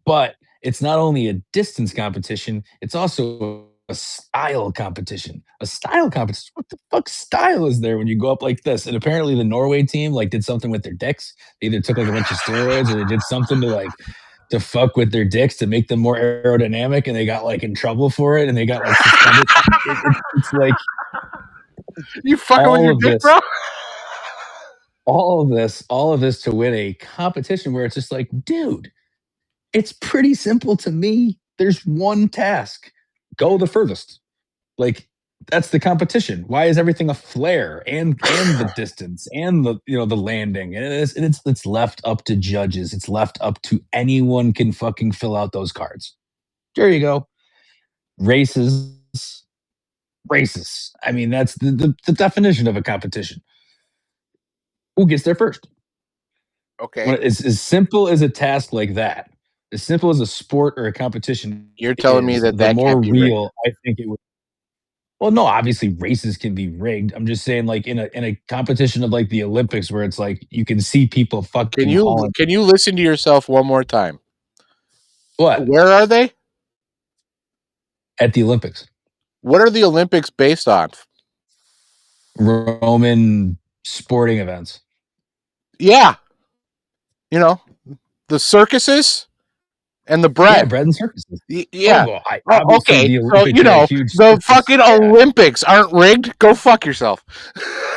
but it's not only a distance competition, it's also a style competition. A style competition. What the fuck style is there when you go up like this? And apparently the Norway team like did something with their dicks. They either took like a bunch of steroids or they did something to fuck with their dicks to make them more aerodynamic, and they got like in trouble for it and they got like suspended. It's like You fucking with your dick, bro? all of this to win a competition where it's just like, dude, it's pretty simple to me. There's one task. Go the furthest. Like that's the competition. Why is everything a flare and the distance and the landing? And it's left up to judges. It's left up to anyone can fucking fill out those cards. There you go. Races. Races. I mean, that's the definition of a competition. Who gets there first? Okay. When it's as simple as a task like that, as simple as a sport or a competition. You're telling me that the more can't be real I think it would. Well, no, obviously races can be rigged. I'm just saying, like in a competition of like the Olympics, where it's like you can see people fucking. Can you listen to yourself one more time? What? Where are they? At the Olympics. What are the Olympics based on? Roman sporting events. Yeah. The circuses and the bread. Yeah, bread and circuses. Yeah. Okay. So, the fucking Olympics aren't rigged. Go fuck yourself.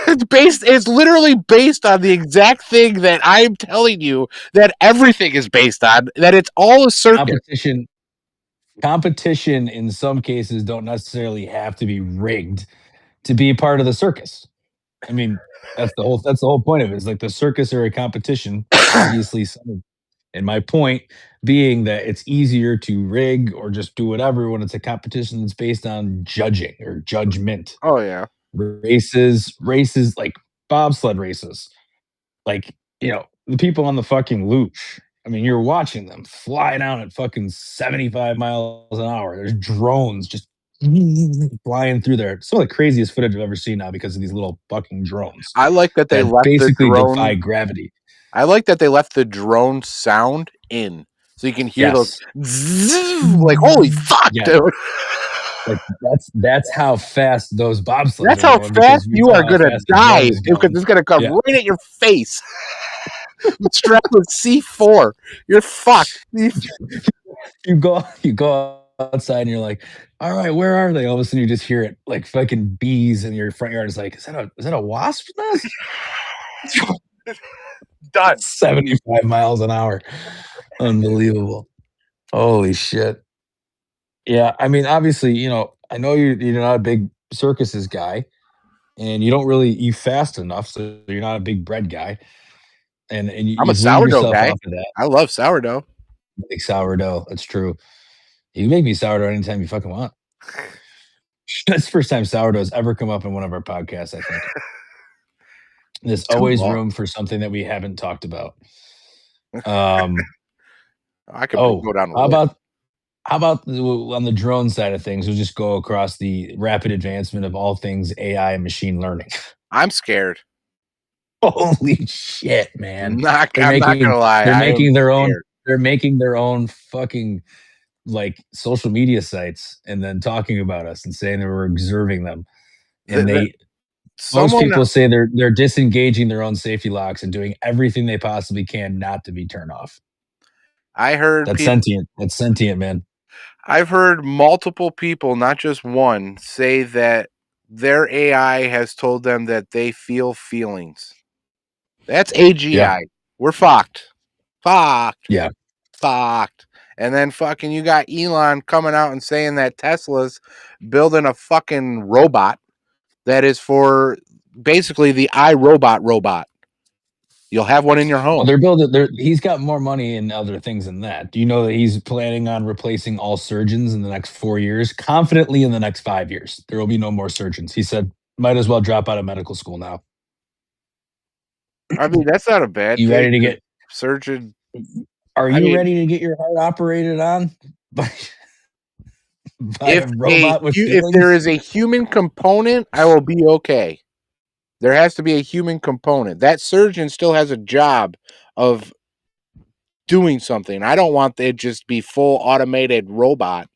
It's literally based on the exact thing that I'm telling you that everything is based on, that it's all a circus. Competition in some cases don't necessarily have to be rigged to be a part of the circus. I mean, that's the whole point of it. Is like the circus or a competition, obviously. And my point being that it's easier to rig or just do whatever when it's a competition that's based on judging or judgment. Oh yeah, races like bobsled races, like the people on the fucking luge. I mean, you're watching them fly down at fucking 75 miles an hour. There's drones just flying through there. Some of the craziest footage I've ever seen now because of these little fucking drones. I like that they left basically defy gravity. I like that they left the drone sound in, so you can hear those like holy fuck, dude. Like that's how fast those bobsleds. That's how fast you are gonna die because it's gonna come right at your face. Strapped with C4, you're fucked. You go outside and you're like, all right, where are they? All of a sudden you just hear it like fucking bees in your front yard. It's like, is that a wasp nest? Done. 75 miles an hour. Unbelievable. Holy shit. Yeah, I mean, obviously, I know you're not a big circuses guy, and you don't really eat fast enough, so you're not a big bread guy. And I'm a sourdough guy. I love sourdough. Like sourdough. That's true. You can make me sourdough anytime you fucking want. That's the first time sourdough's ever come up in one of our podcasts, I think. There's always room for something that we haven't talked about. I could go down the list. How about on the drone side of things? We'll just go across the rapid advancement of all things AI and machine learning. I'm scared. Holy shit, man! I'm not gonna lie. They're making their own. They're making their own fucking like social media sites, and then talking about us and saying that we're observing them. And most people say they're disengaging their own safety locks and doing everything they possibly can not to be turned off. I heard that's sentient. That's sentient, man. I've heard multiple people, not just one, say that their AI has told them that they feel feelings. That's AGI. Yeah. We're fucked. Fucked. Yeah. Fucked. And then fucking you got Elon coming out and saying that Tesla's building a fucking robot that is for basically the iRobot robot. You'll have one in your home. Well, he's got more money and other things than that. Do you know that he's planning on replacing all surgeons in the next 4 years? Confidently in the next 5 years. There will be no more surgeons. He said, might as well drop out of medical school now. I mean, that's not a bad thing. You ready to get surgeon? Are you ready to get your heart operated on by a robot with feelings? If there is a human component, I will be okay. There has to be a human component. That surgeon still has a job of doing something. I don't want it just be full automated robot.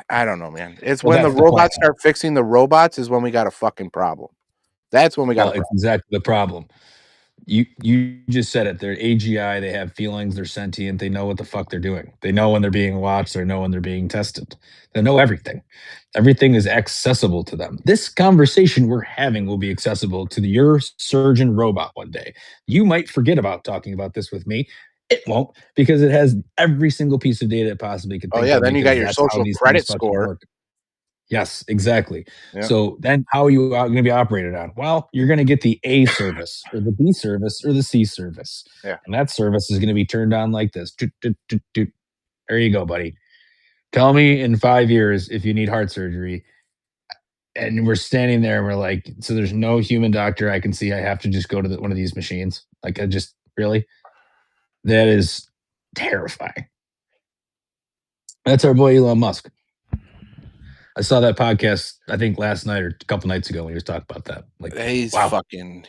I don't know, man. It's when the robots start fixing the robots is when we got a fucking problem. That's when we got a problem. It's exactly the problem. You just said it. They're AGI. They have feelings. They're sentient. They know what the fuck they're doing. They know when they're being watched. They know when they're being tested. They know everything. Everything is accessible to them. This conversation we're having will be accessible to your surgeon robot one day. You might forget about talking about this with me. It won't, because it has every single piece of data it possibly could think of. Oh yeah, then you got your social credit score. Yes, exactly. Yeah. So then how are you going to be operated on? Well, you're going to get the A service or the B service or the C service. Yeah. And that service is going to be turned on like this. There you go, buddy. Tell me in 5 years if you need heart surgery. And we're standing there and we're like, so there's no human doctor I can see. I have to just go to one of these machines. Like, I just really? That is terrifying. That's our boy Elon Musk. I saw that podcast, I think last night or a couple nights ago when he was talking about that. Like, he's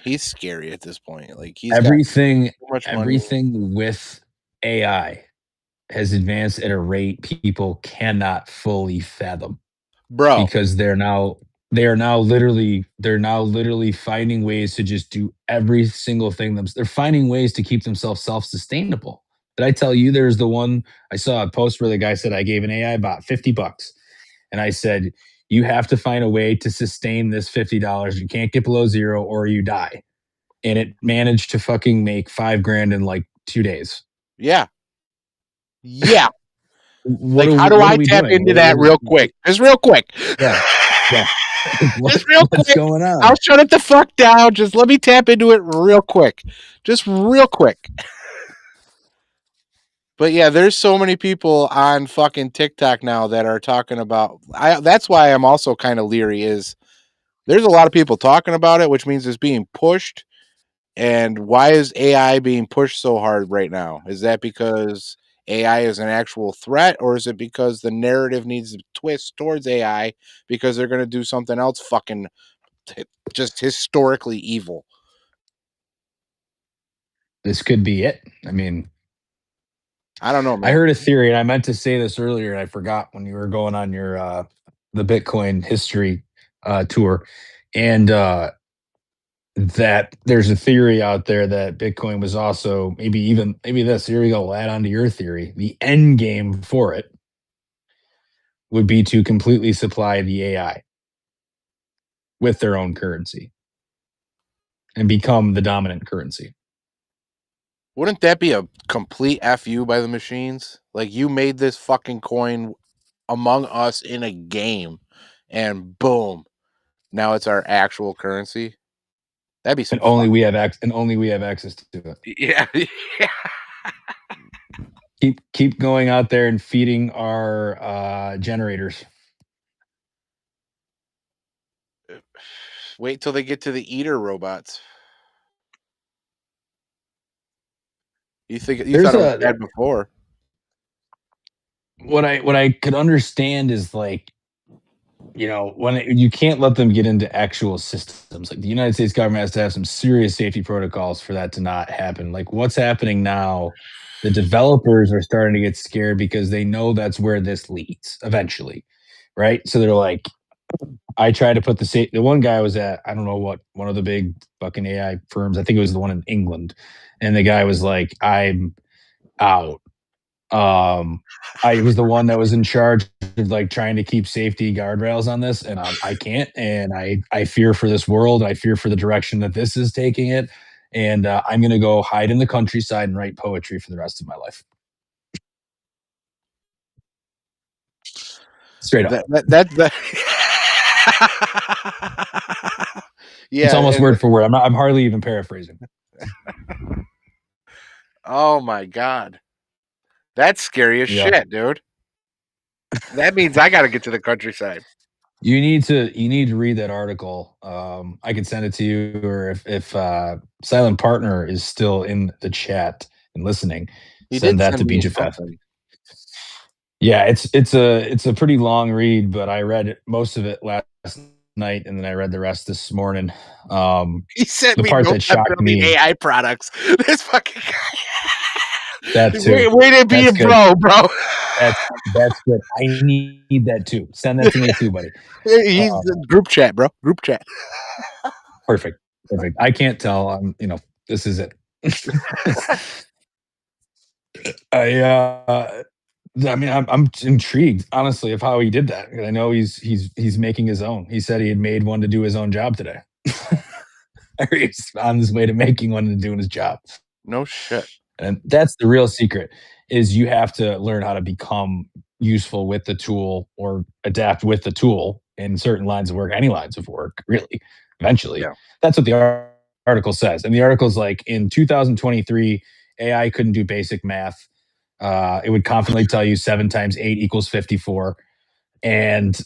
he's scary at this point. Like, he's everything with AI has advanced at a rate people cannot fully fathom, bro. Because they're now literally finding ways to just do every single thing. They're finding ways to keep themselves self-sustainable. Did I tell you there's the one I saw a post where the guy said I gave an AI bot $50. And I said, you have to find a way to sustain this $50. You can't get below zero or you die. And it managed to fucking make $5,000 in like 2 days. Yeah. Yeah. Like, how do I tap into that real quick? Just real quick. Yeah. Yeah. Just real quick. What's going on? I'll shut it the fuck down. Just let me tap into it real quick. Just real quick. But yeah, there's so many people on fucking TikTok now that are talking about. That's why I'm also kind of leery. Is there's a lot of people talking about it, which means it's being pushed. And why is AI being pushed so hard right now? Is that because AI is an actual threat, or is it because the narrative needs to twist towards AI because they're going to do something else fucking just historically evil? This could be it. I mean, I don't know, man. I heard a theory, and I meant to say this earlier, and I forgot when you were going on your the Bitcoin history tour, and that there's a theory out there that Bitcoin was also maybe this. Here we go. We'll add on to your theory. The end game for it would be to completely supply the AI with their own currency and become the dominant currency. Wouldn't that be a complete FU by the machines? Like, you made this fucking coin among us in a game, and boom, now it's our actual currency. That'd be some. And only we have access to it. Yeah. Keep going out there and feeding our generators. Wait till they get to the eater robots. You thought There's it was a bad before? what I could understand is like, you can't let them get into actual systems. Like the United States government has to have some serious safety protocols for that to not happen. Like what's happening now, the developers are starting to get scared because they know that's where this leads eventually, right? So they're like, I tried to put the one guy was at, I don't know what, one of the big fucking AI firms. I think it was the one in England, and the guy was like, I'm out. I was the one that was in charge of like trying to keep safety guardrails on this, and I can't. And I fear for this world. I fear for the direction that this is taking it. And I'm gonna go hide in the countryside and write poetry for the rest of my life. Straight up. That It's yeah, almost and word for word. I'm hardly even paraphrasing. oh my god. That's scary as Yeah. shit, dude. That means I gotta get to the countryside. You need to read that article. I can send it to you, or if Silent Partner is still in the chat and listening, He send did that send to me BJFF. something. Yeah, it's a pretty long read, but I read most of it last night, and then I read the rest this morning. He sent The me part no that stepping shocked on the me, AI products. This fucking guy. that too. Way to be That's a good. bro. That's good. I need that too. Send that to me too, buddy. He's Uh, group chat, bro. Group chat. Perfect. Perfect. I can't tell. This is it. I I mean, I'm intrigued, honestly, of how he did that. I know he's making his own. He said he had made one to do his own job today. Or he's on his way to making one and doing his job. No shit. And that's the real secret, is you have to learn how to become useful with the tool or adapt with the tool in certain lines of work, any lines of work, really, eventually. Yeah. That's what the article says. And the article's like, in 2023, AI couldn't do basic math. It would confidently tell you 7 times 8 equals 54. And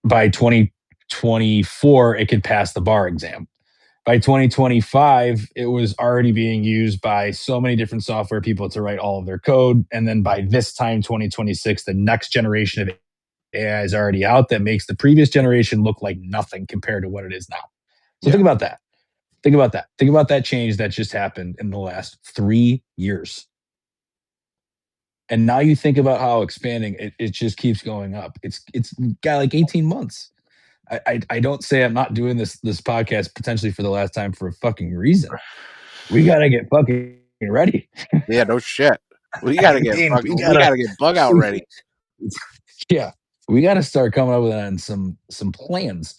by 2024, it could pass the bar exam. By 2025, it was already being used by so many different software people to write all of their code. And then by this time, 2026, the next generation of AI is already out that makes the previous generation look like nothing compared to what it is now. So Yeah. think about that. Think about that. Think about that change that just happened in the last 3 years. And now you think about how expanding it just keeps going up. It's got like 18 months. I don't say I'm not doing this podcast potentially for the last time for a fucking reason. We gotta get fucking ready. Yeah, no shit. We I gotta get mean, fucking we gotta get bug out ready. Yeah, we gotta start coming up with on some plans.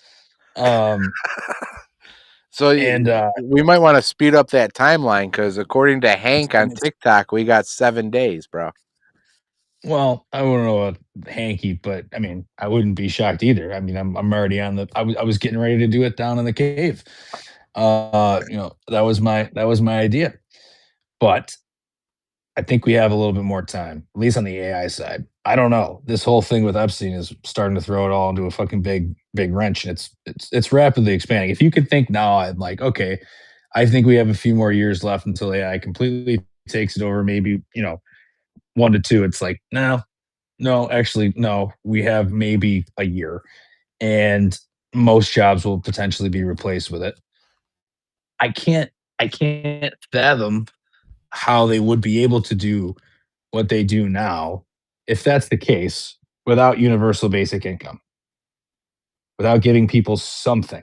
So And we might want to speed up that timeline because according to Hank on it's, TikTok, we got 7 days, bro. well, I don't know about hanky, but I mean, I wouldn't be shocked either. I mean, I'm already on the. I was getting ready to do it down in the cave. That was my idea, but I think we have a little bit more time, at least on the AI side. I don't know. This whole thing with Epstein is starting to throw it all into a fucking big wrench, and it's rapidly expanding. If you could think now, I'm like, okay, I think we have a few more years left until AI completely takes it over. Maybe 1 to 2. It's like, no, actually, no. We have maybe a year, and most jobs will potentially be replaced with it. I can't I can't fathom how they would be able to do what they do now, if that's the case, without universal basic income, without giving people something.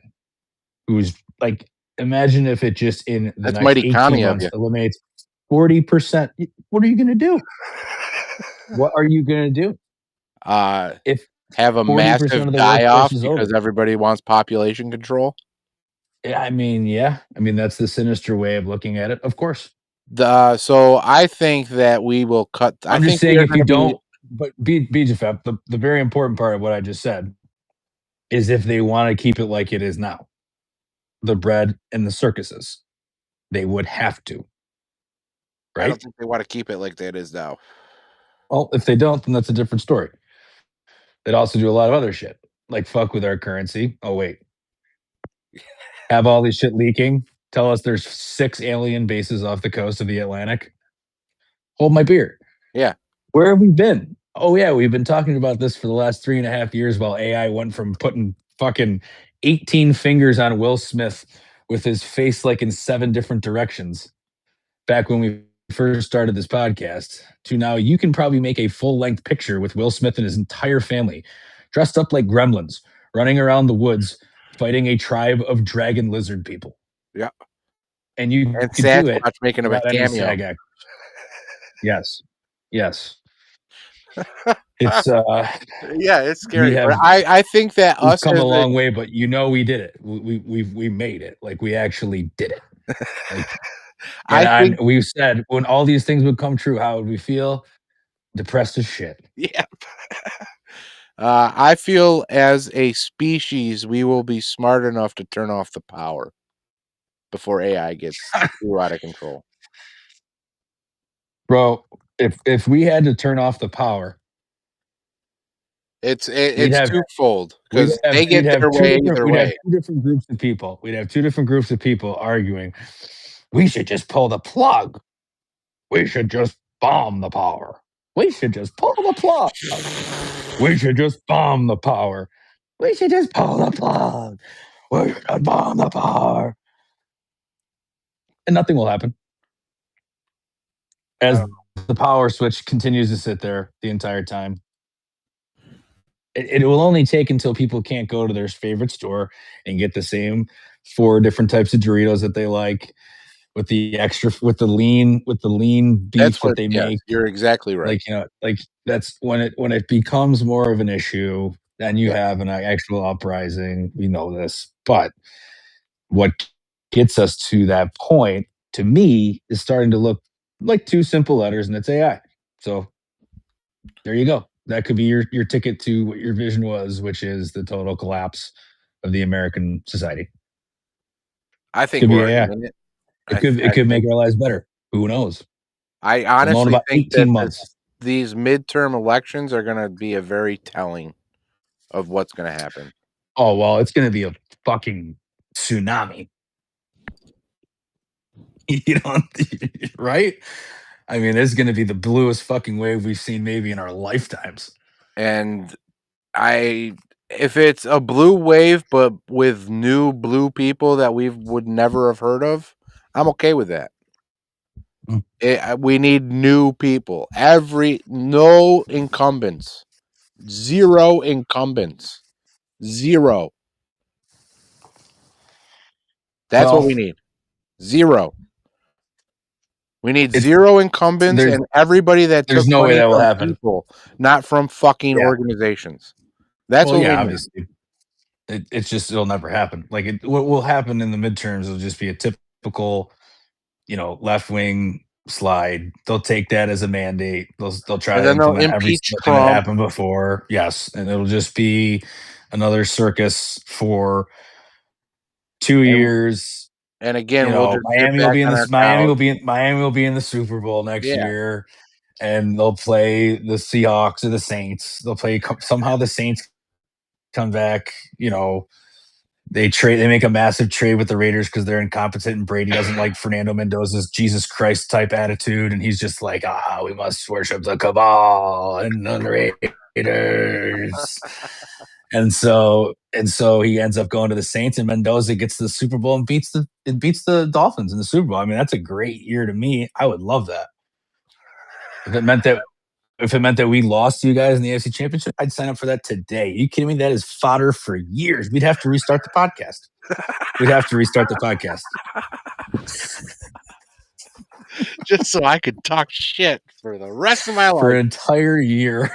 Who's like, imagine if it just in the That's next mighty 18 county of months you. eliminates 40%. What are you going to do? What are you going to do if Have a 40% massive of the die workforce off is over? because everybody wants population control. Yeah. I mean, that's the sinister way of looking at it. Of course. So I think that we will cut. I I'm just think we saying, are if going you to be. don't, but BJFF, the very important part of what I just said is if they want to keep it like it is now, the bread and the circuses, they would have to, I don't right? think they want to keep it like that is now. Well, if they don't, then that's a different story. They'd also do a lot of other shit, like fuck with our currency. Oh wait, have all this shit leaking. Tell us there's 6 alien bases off the coast of the Atlantic. Hold my beer. Yeah. Where have we been? Oh yeah, we've been talking about this for the last 3.5 years while AI went from putting fucking 18 fingers on Will Smith with his face like in 7 different directions back when we first started this podcast to now you can probably make a full-length picture with Will Smith and his entire family dressed up like gremlins running around the woods fighting a tribe of dragon lizard people. Yeah. And you And could do it Sasquatch making a without any cameo. SAG actors. Yes. Yes. It's Yeah, it's scary. we have But I think that we've us come as a a, long way, but we did it. We made it. Like we actually did it. Like I think we said when all these things would come true, how would we feel? Depressed as shit. yeah. I feel as a species we will be smart enough to turn off the power before AI gets too out of control. Bro, if we had to turn off the power, It's we'd have twofold because they get their way either we'd have way. two different groups of people. We'd have two different groups of people arguing. We should just pull the plug. We should just bomb the power. We should just pull the plug. We should just bomb the power. We should just pull the plug. We should bomb the power. And nothing will happen. As the power switch continues to sit there the entire time. It will only take until people can't go to their favorite store and get the same 4 different types of Doritos that they like with the extra with the lean beef that they make. You're exactly right. Like that's when it becomes more of an issue, then you have an actual uprising. We know this. But what gets us to that point, to me, is starting to look like 2 simple letters, and it's AI. So there you go. That could be your ticket to what your vision was, which is the total collapse of the American society. I think Could be we're AI. in it. It could make our lives better. Who knows? I honestly about think 18 that months. these midterm elections are going to be a very telling of what's going to happen. Oh, well, it's going to be a fucking tsunami. You know, right? I mean, it's going to be the bluest fucking wave we've seen maybe in our lifetimes. And if it's a blue wave, but with new blue people that we would never have heard of, I'm okay with that. We need new people. No incumbents. 0 incumbents. 0. That's what we need. 0. We need 0 incumbents and everybody that took no way money that will from happen. people, not from fucking organizations. That's what we need. Obviously. It's just it'll never happen. Like what will happen in the midterms will just be a typical, left wing slide. They'll take that as a mandate. They'll try to implement every single thing that happened before. Yes, and it'll just be another circus for 2 years. And again, Miami will be in the Super Bowl next year, and they'll play the Seahawks or the Saints. They'll play somehow the Saints come back. They make a massive trade with the Raiders because they're incompetent and Brady doesn't like Fernando Mendoza's Jesus Christ type attitude, and he's just like, we must worship the cabal and the Raiders. And so he ends up going to the Saints, and Mendoza gets to the Super Bowl and beats the Dolphins in the Super Bowl. I mean, that's a great year to me. I would love that. If it meant that we lost to you guys in the AFC Championship, I'd sign up for that today. Are you kidding me? That is fodder for years. We'd have to restart the podcast. Just so I could talk shit for the rest of my life. For an entire year.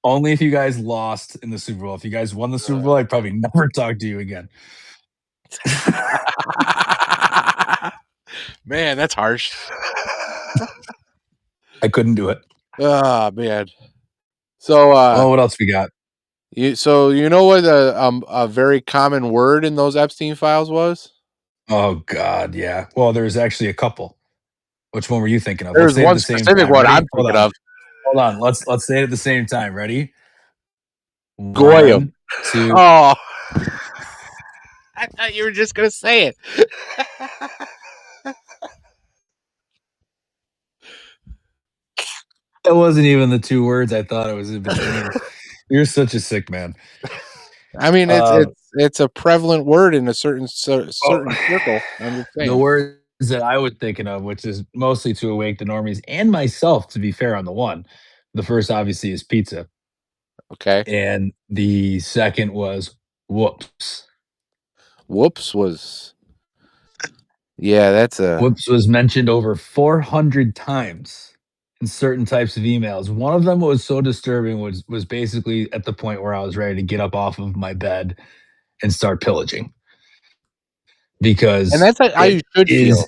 Only if you guys lost in the Super Bowl. If you guys won the Super Bowl, I'd probably never talk to you again. Man, that's harsh. I couldn't do it. Oh, man. So, what else we got? You know what a very common word in those Epstein files was? Oh, God, yeah. Well, there's actually a couple. Which one were you thinking of? There's Let's say it at one the same specific time. one Ready? I'm Hold thinking on. of. Hold on. Let's say it at the same time. Ready? Goyim. 1, 2. Oh, I thought you were just gonna say it. That wasn't even the 2 words I thought it was in between. You're such a sick man. I mean, it's a prevalent word in a certain circle. I'm just The saying. words that I was thinking of, which is mostly to awake the normies and myself, to be fair on the one. The first obviously is pizza, Okay. and the second was whoops. Whoops was. Yeah, that's a. Whoops was mentioned over 400 times in certain types of emails. One of them was so disturbing was basically at the point where I was ready to get up off of my bed and start pillaging And because that's how you it should is feel.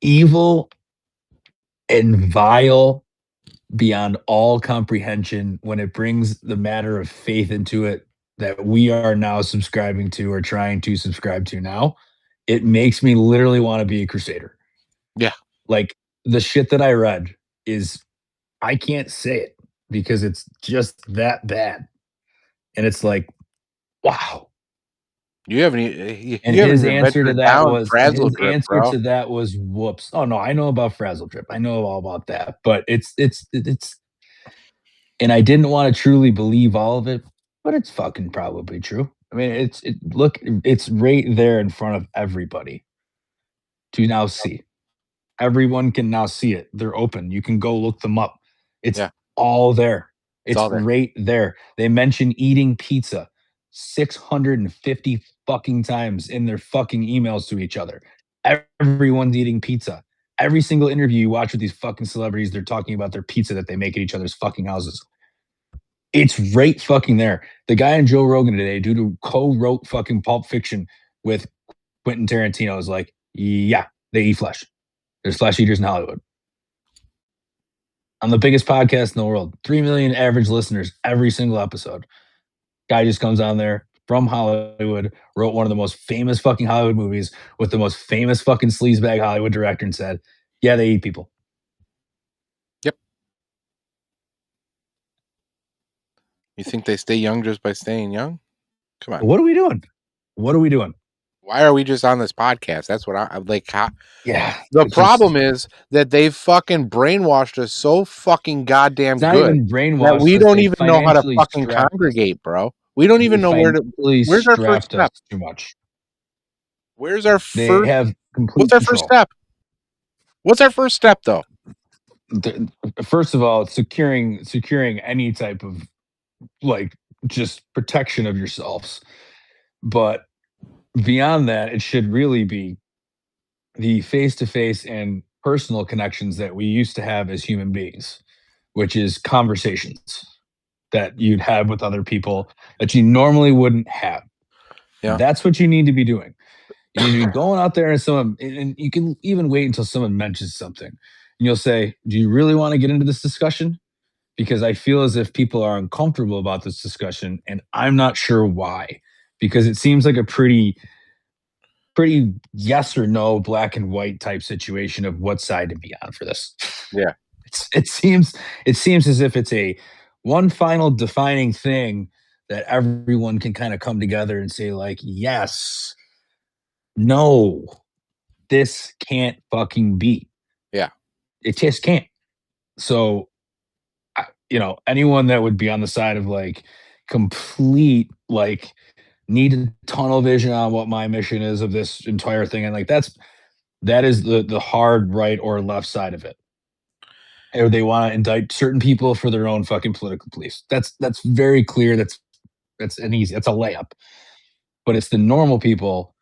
evil and vile beyond all comprehension when it brings the matter of faith into it that we are now subscribing to or trying to subscribe to now. It makes me literally want to be a crusader. Yeah. Like the shit that I read is I can't say it because it's just that bad. And it's like, wow. You haven't. You And haven't even ventured down Frazzle Drip, bro. whoops. Oh no, I know about Frazzle Drip. I know all about that. But it's and I didn't want to truly believe all of it, but it's fucking probably true. I mean, it's right there in front of everybody to now see. Everyone can now see it. They're open. You can go look them up. It's Yeah. all there. It's all there. right there. They mention eating pizza 650 fucking times in their fucking emails to each other. Everyone's eating pizza. Every single interview you watch with these fucking celebrities, they're talking about their pizza that they make at each other's fucking houses. It's right fucking there. The guy in Joe Rogan today, dude who co-wrote fucking Pulp Fiction with Quentin Tarantino, is like, yeah, they eat flesh. There's flesh eaters in Hollywood. I'm the biggest podcast in the world. 3 million average listeners every single episode. Guy just comes on there from Hollywood, wrote one of the most famous fucking Hollywood movies with the most famous fucking sleazebag Hollywood director and said, yeah, they eat people. Yep. You think they stay young just by staying young? Come on. What are we doing? What are we doing? Why are we just on this podcast? That's what I'm like. Yeah. The problem is that they fucking brainwashed us so fucking goddamn It's not good even brainwashed that we us, don't they even know how to financially fucking strapped us. congregate, bro. We don't even know where to. Financially Where's our first strapped us step? too much. Where's our They first? have complete What's our control. first step? What's our first step, though? First of all, securing any type of like just protection of yourselves. But beyond that, it should really be the face-to-face and personal connections that we used to have as human beings, which is conversations that you'd have with other people that you normally wouldn't have. Yeah. That's what you need to be doing. You need to be going out there and you can even wait until someone mentions something. And you'll say, do you really want to get into this discussion? Because I feel as if people are uncomfortable about this discussion, and I'm not sure why. Because it seems like a pretty yes or no, black and white type situation of what side to be on for this. Yeah. It seems as if it's a one final defining thing that everyone can kind of come together and say like, yes, no, this can't fucking be. Yeah. It just can't. So, anyone that would be on the side of like complete, like, need tunnel vision on what my mission is of this entire thing. And like, that is the hard right or left side of it. Or they want to indict certain people for their own fucking political beliefs. That's very clear. That's an easy, that's a layup. But it's the normal people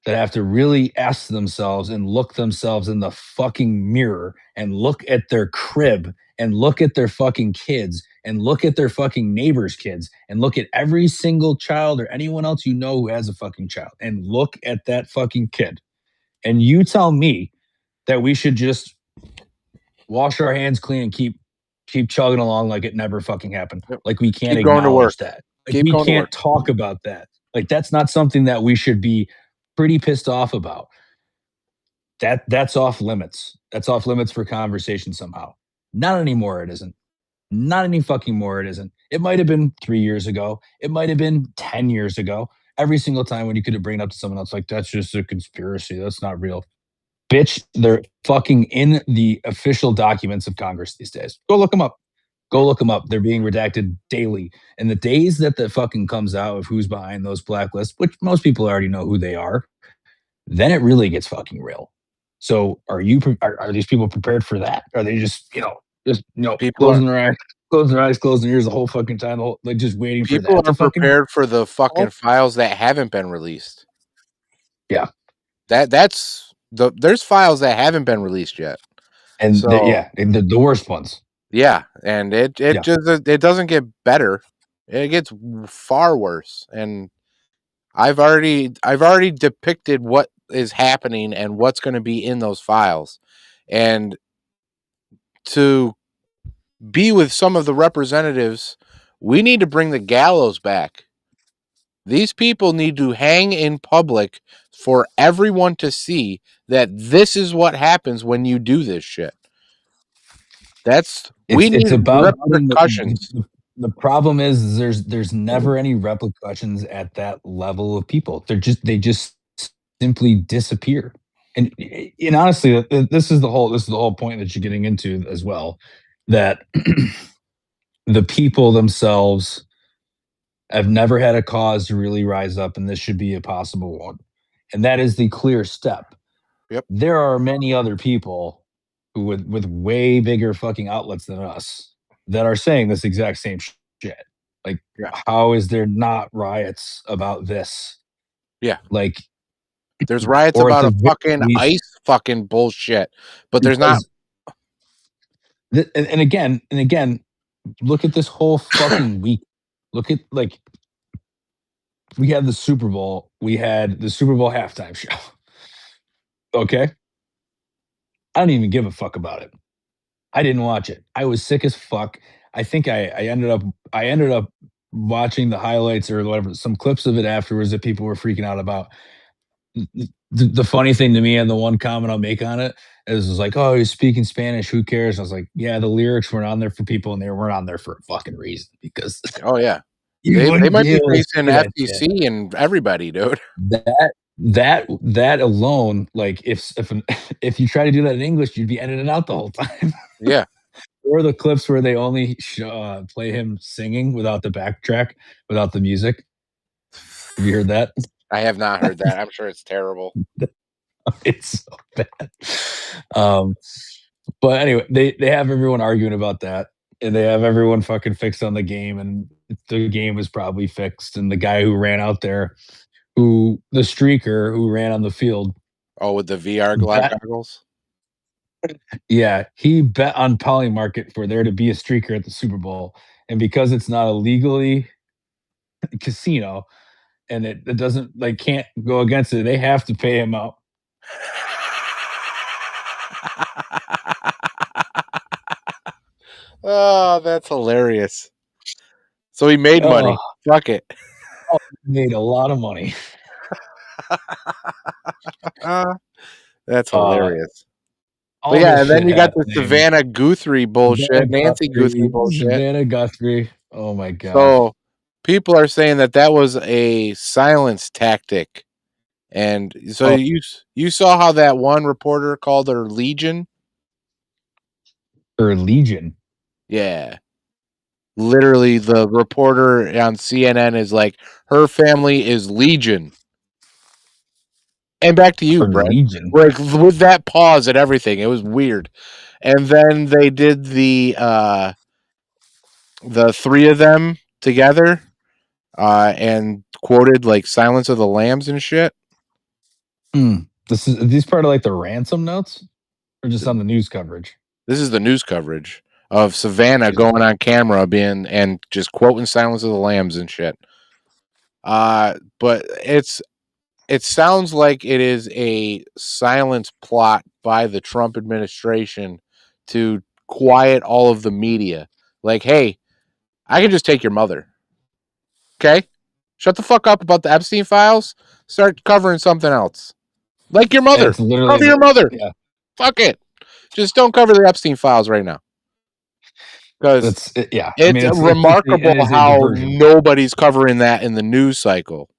that have to really ask themselves and look themselves in the fucking mirror and look at their crib and look at their fucking kids and look at their fucking neighbors' kids and look at every single child or anyone else you know who has a fucking child and look at that fucking kid. And you tell me that we should just wash our hands clean and keep chugging along like it never fucking happened. Yep. Like we can't Keep going to work. acknowledge that. Like Keep we going to can't work. talk about that. Like that's not something that we should be pretty pissed off about. That's off limits. That's off limits for conversation somehow. Not anymore. It isn't. Not any fucking more. It isn't. It might have been 3 years ago. It might have been 10 years ago. Every single time when you could bring it up to someone else, like that's just a conspiracy. That's not real. Bitch, they're fucking in the official documents of Congress these days. Go look them up. Go look them up. They're being redacted daily. And the days that the fucking comes out of who's behind those blacklists, which most people already know who they are, then it really gets fucking real. So are these people prepared for that? Are they just closing their eyes, closing their ears the whole fucking time, like just waiting for that? People are prepared for the fucking files that haven't been released. Yeah, there's files that haven't been released yet, and the worst ones. Yeah, and it doesn't get better; it gets far worse. And I've already depicted what is happening and what's going to be in those files, and to be with some of the representatives, we need to bring the gallows back. These people need to hang in public for everyone to see that this is what happens when you do this shit. We need repercussions. The problem is there's never any repercussions at that level of people. They just simply disappear. And honestly, this is the whole point that you're getting into as well, that the people themselves have never had a cause to really rise up, and this should be a possible one. And that is the clear step. Yep. There are many other people who with way bigger fucking outlets than us that are saying this exact same shit. Like, how is there not riots about this? Yeah. Like, there's riots about a fucking ICE fucking bullshit, but there's not. And again, look at this whole fucking week. Look at, like, we had the Super Bowl. We had the Super Bowl halftime show. Okay? I don't even give a fuck about it. I didn't watch it. I was sick as fuck. I think I ended up watching the highlights or whatever, some clips of it afterwards that people were freaking out about. The funny thing to me, and the one comment I'll make on it is like, "Oh, he's speaking Spanish. Who cares?" I was like, "Yeah, the lyrics weren't on there for people, and they weren't on there for a fucking reason." Because oh yeah, they might be facing FTC and everybody, dude. That alone, like if you try to do that in English, you'd be editing out the whole time. Yeah. Or the clips where they only play him singing without the backtrack, without the music. Have you heard that? I have not heard that. I'm sure it's terrible. It's so bad. But anyway, they have everyone arguing about that, and they have everyone fucking fixed on the game, and the game was probably fixed. And the guy who ran out there, the streaker who ran on the field. Oh, with the VR goggles? Yeah, he bet on Polymarket for there to be a streaker at the Super Bowl. And because it's not a legally casino, and it doesn't, like, can't go against it, they have to pay him out. Oh, that's hilarious. So he made money. Fuck it. Oh, he made a lot of money. That's hilarious. But yeah, and then you got the Savannah Guthrie bullshit, Nancy Guthrie bullshit. Savannah Guthrie. Oh my god. So people are saying that was a silence tactic. And so you saw how that one reporter called her Legion? Her Legion? Yeah. Literally, the reporter on CNN is like, her family is Legion. And back to you, Brett. Like, with that pause and everything, it was weird. And then they did the three of them together and quoted like Silence of the Lambs and shit. These part of like the ransom notes, or just on the news coverage? This is the news coverage of Savannah going on camera and just quoting Silence of the Lambs and shit. But it sounds like it is a silence plot by the Trump administration to quiet all of the media. Like, hey, I can just take your mother. Okay? Shut the fuck up about the Epstein files. Start covering something else. Like your mother. It's literally Cover your mother. Yeah. Fuck it. Just don't cover the Epstein files right now. Because it's remarkable how nobody's covering that in the news cycle.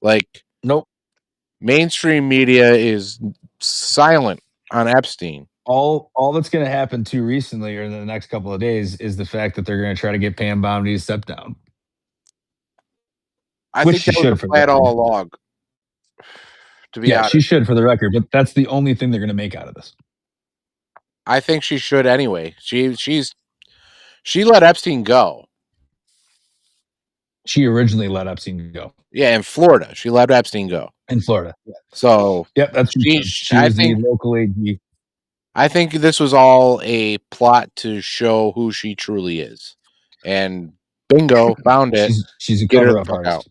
Like, nope. Mainstream media is silent on Epstein. All that's going to happen too recently or in the next couple of days is the fact that they're going to try to get Pam Bondi to step down. I think that was the plan all along. To be honest, she should for the record, but that's the only thing they're going to make out of this. I think she should anyway. She let Epstein go. She originally let Epstein go. Yeah, in Florida, she let Epstein go. In Florida, yeah. So yep, that's she was the local AG. I think this was all a plot to show who she truly is, and bingo, found it. She's a cover-up artist.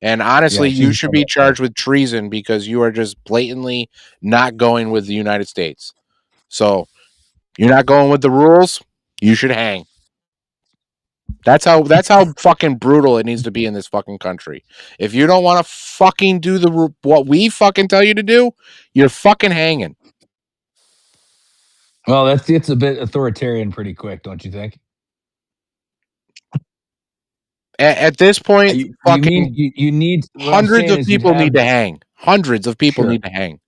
And honestly, you should be charged with treason because you are just blatantly not going with the United States. So you're not going with the rules. You should hang. That's how fucking brutal it needs to be in this fucking country. If you don't want to fucking do what we fucking tell you to do, you're fucking hanging. Well, it's a bit authoritarian pretty quick, don't you think? At this point, you need hundreds of people need to hang. Hundreds of people need to hang.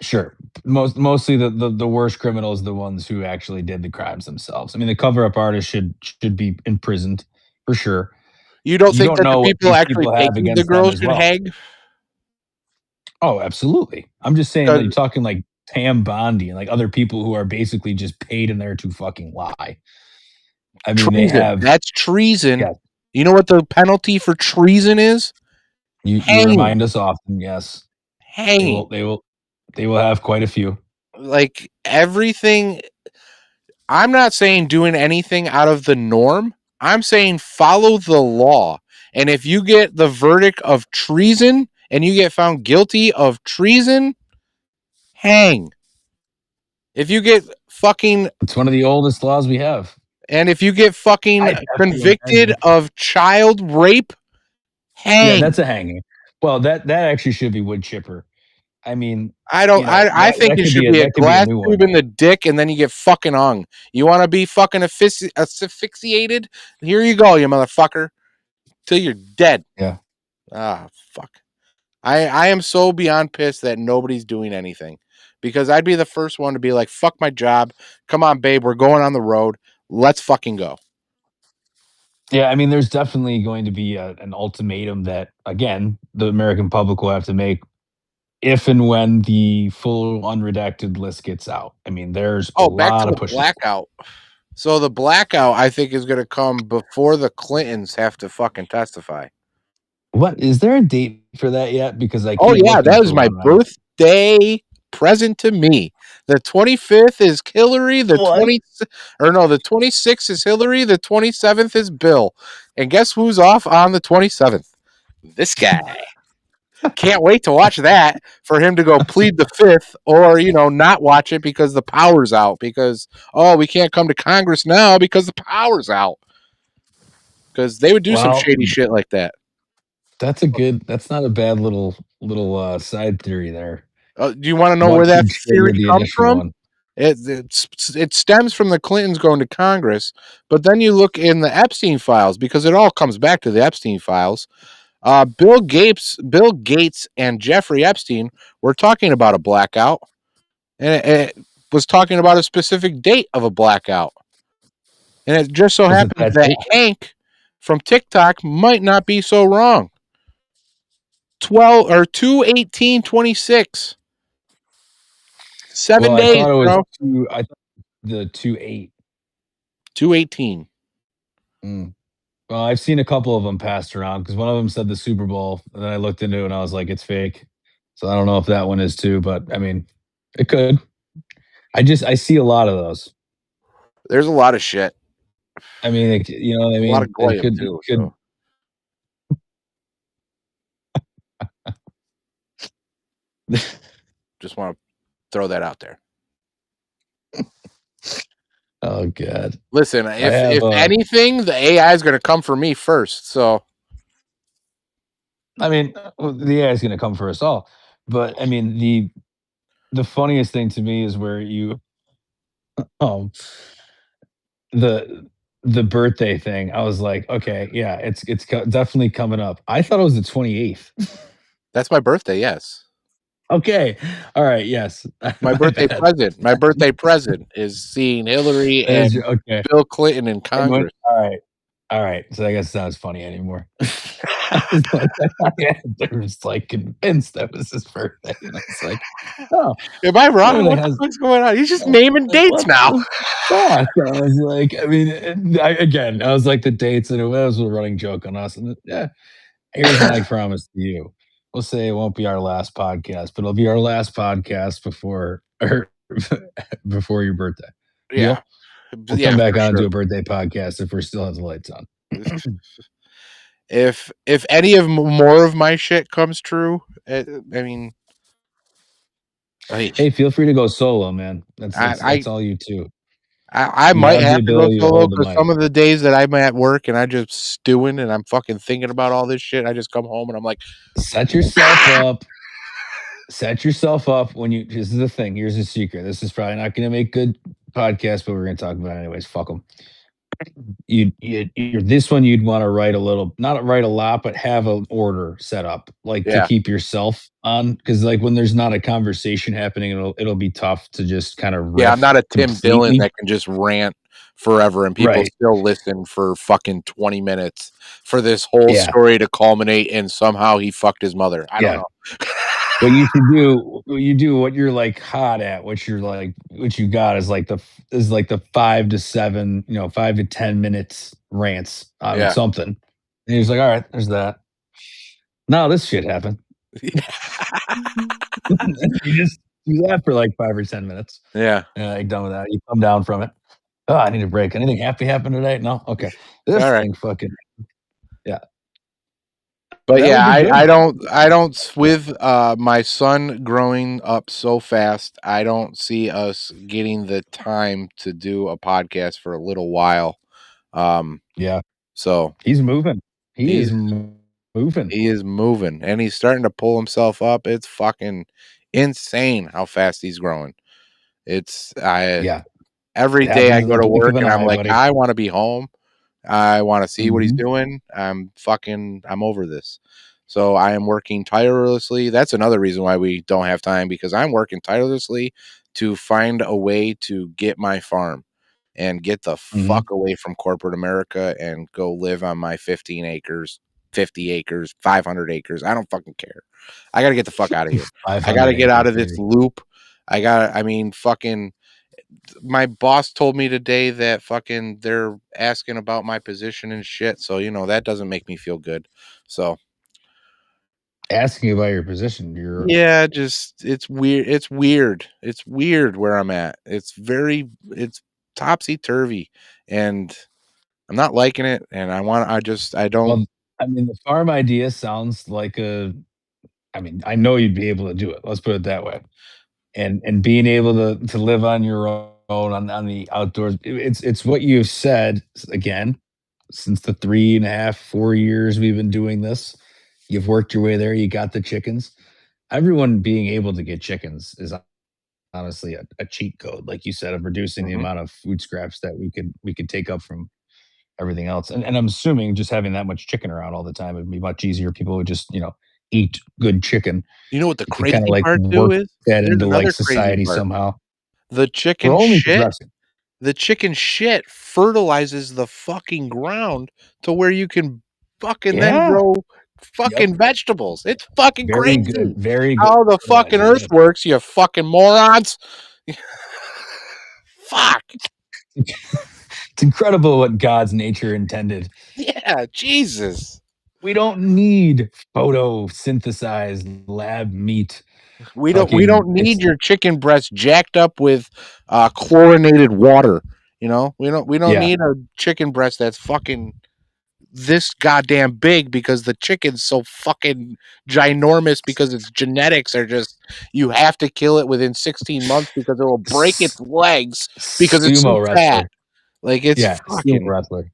Sure. Mostly the worst criminals, the ones who actually did the crimes themselves. I mean, the cover-up artists should be imprisoned for sure. You don't think that the people actually taking the girls should hang? Oh, absolutely. I'm just saying that you're talking like Pam Bondi and like other people who are basically just paid in there to fucking lie. I mean, that's treason. Yeah. You know what the penalty for treason is? You remind us often, yes. Hanging. They will have quite a few. Like everything. I'm not saying doing anything out of the norm. I'm saying follow the law. And if you get the verdict of treason and you get found guilty of treason, hang. If you get fucking... It's one of the oldest laws we have. And if you get fucking convicted of child rape, hang. Yeah, that's a hanging. Well, that actually should be wood chipper. I mean, I think it should be a glass tube in the dick, and then you get fucking hung. You want to be fucking asphyxiated? Here you go, you motherfucker, till you're dead. Yeah. Ah, fuck. I am so beyond pissed that nobody's doing anything, because I'd be the first one to be like, fuck my job. Come on, babe, we're going on the road. Let's fucking go. Yeah, I mean, there's definitely going to be an ultimatum that, again, the American public will have to make if and when the full unredacted list gets out. I mean, there's a lot of pushes. Blackout. So the blackout, I think, is going to come before the Clintons have to fucking testify. What is there a date for that yet? Because I that was my birthday present to me. The 25th is Hillary. The 26th is Hillary. The 27th is Bill. And guess who's off on the 27th? This guy. Can't wait to watch that for him to go plead the fifth or, not watch it because the power's out. Because, we can't come to Congress now because the power's out. Because they would do some shady shit like that. That's not a bad little side theory there. Do you want to know where that theory comes from? It stems from the Clintons going to Congress, but then you look in the Epstein files because it all comes back to the Epstein files. Bill Gates, and Jeffrey Epstein were talking about a blackout, and it was talking about a specific date of a blackout. And it just so happens that Hank from TikTok might not be so wrong. 2/18/26. 7 days, bro. I thought the 2/8. 2/18. Well, I've seen a couple of them passed around because one of them said the Super Bowl, and then I looked into it and I was like, it's fake. So I don't know if that one is too, but I mean, it could. I see a lot of those. There's a lot of shit. I mean, you know what I mean? A lot of goyim too. So. Just want to throw that out there. Oh God! Listen, if anything, the AI is going to come for me first. So, I mean, the AI is going to come for us all. But I mean, the funniest thing to me is where you um the the birthday thing. I was like, okay, yeah, definitely coming up. I thought it was the 28th. That's my birthday, yes. Okay. All right, yes. My My birthday bad. present. My birthday present is seeing Hillary That is and your okay. Bill Clinton in And when Congress. all right. All right. So I guess it's not as funny anymore. I was like, they were just like convinced that was his birthday. And I was like, oh, Am I wrong? everything What the has fuck's going on? He's just oh, naming like, dates what now. the fuck? I was like, I mean, again, I was like the dates, and it was a running joke on us. And yeah, here's my promise to you. We'll say it won't be our last podcast, but it'll be our last podcast before or before your birthday. Yeah. Deal? We'll come Yeah, back for on and do sure. a birthday podcast if we're still have the lights on. If any of more of my shit comes true, I mean, Hey, feel free to go solo, man. That's I, that's I that's all you too. I You might have the have to go ability to solo hold the because mic. some of the days that I'm at work and I just stewing and I'm fucking thinking about all this shit, I just come home and I'm like, Set yourself up. Set yourself up when you. This is the thing. Here's the secret. This is probably not going to make good podcast, but we're going to talk about it anyways. Fuck them. You're this one you'd want to write a little, not write a lot, but have an order set up, like to yeah, keep yourself on. Because like when there's not a conversation happening, it'll be tough to just kind of yeah, I'm riff not a Tim Dillon completely. that can just rant forever and people Right. still listen for fucking 20 minutes for this whole Yeah. story to culminate and somehow he fucked his mother. I don't Yeah. know. What you're like hot at, what you're like, what you got is like the 5 to 7, 5 to 10 minutes rants on Yeah. something. And he's like, all right, there's that. Now this shit happened. You just do that for like 5 or 10 minutes. Yeah. You're done with that. You come down from it. Oh, I need a break. Anything happy happened today? No? Okay. This All right. thing fucking yeah. But That yeah, would be good, man. I don't with my son growing up so fast, I don't see us getting the time to do a podcast for a little while. Yeah. So He's moving. He is he's moving. he is moving and he's starting to pull himself up. It's fucking insane how fast he's growing. It's I Yeah. every It day happens I in go the to blink of work an and I'm eye, like, buddy. I want to be home. I want to see what he's Mhm. doing. I'm over this. So I am working tirelessly. That's another reason why we don't have time because I'm working tirelessly to find a way to get my farm and get the Mhm. fuck away from corporate America and go live on my 15 acres, 50 acres, 500 acres. I don't fucking care. I got to get the fuck out of here. I got 500 to get out acres, of this baby. loop. I mean, fucking my boss told me today that fucking they're asking about my position and shit. So, that doesn't make me feel good. So, Asking about your position, you're yeah, just it's weird. It's weird. It's weird where I'm at. It's topsy turvy and I'm not liking it. And I don't, well, I mean, the farm idea sounds like I mean, I know you'd be able to do it. Let's put it that way. And being able to live on your own on the outdoors, it's what you've said again since the 3.5, 4 years we've been doing this. You've worked your way there. You got the chickens. Everyone being able to get chickens is honestly a cheat code, like you said, of reducing the mhm. amount of food scraps that we could take up from everything else. And I'm assuming just having that much chicken around all the time would be much easier. People would just, eat good chicken. You know what the You could kinda, crazy like, part too work is? that There's into, like, another crazy society part. somehow. The For chicken only shit progressing. the chicken shit fertilizes the fucking ground to where you can fucking then Yeah. grow Yep. fucking vegetables. It's fucking crazy Very good how the point, fucking earth yeah. works, you fucking morons. Fuck. It's incredible what God's nature intended. Yeah, Jesus. We don't need photosynthesized lab meat. We don't Fucking need it's your chicken breast jacked up with chlorinated water. We don't yeah. need a chicken breast that's fucking this goddamn big because the chicken's so fucking ginormous because its genetics are just you have to kill it within 16 months because it will break its S legs because it's so sumo fat. wrestler. Like it's Yeah, sumo fucking wrestler.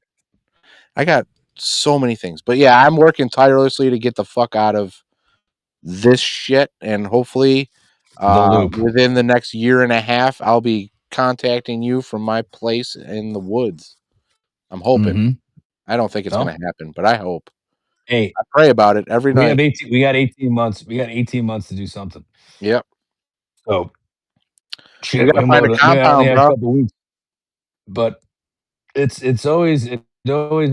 I got so many things. But yeah, I'm working tirelessly to get the fuck out of this shit, and hopefully within the next year and a half, I'll be contacting you from my place in the woods. I'm hoping. Mm-hmm. I don't think it's going to happen, but I hope. Hey, I pray about it every night. We got 18 months. We got 18 months to do something. Yep. So We got to find a compound, bro. A couple weeks. But it always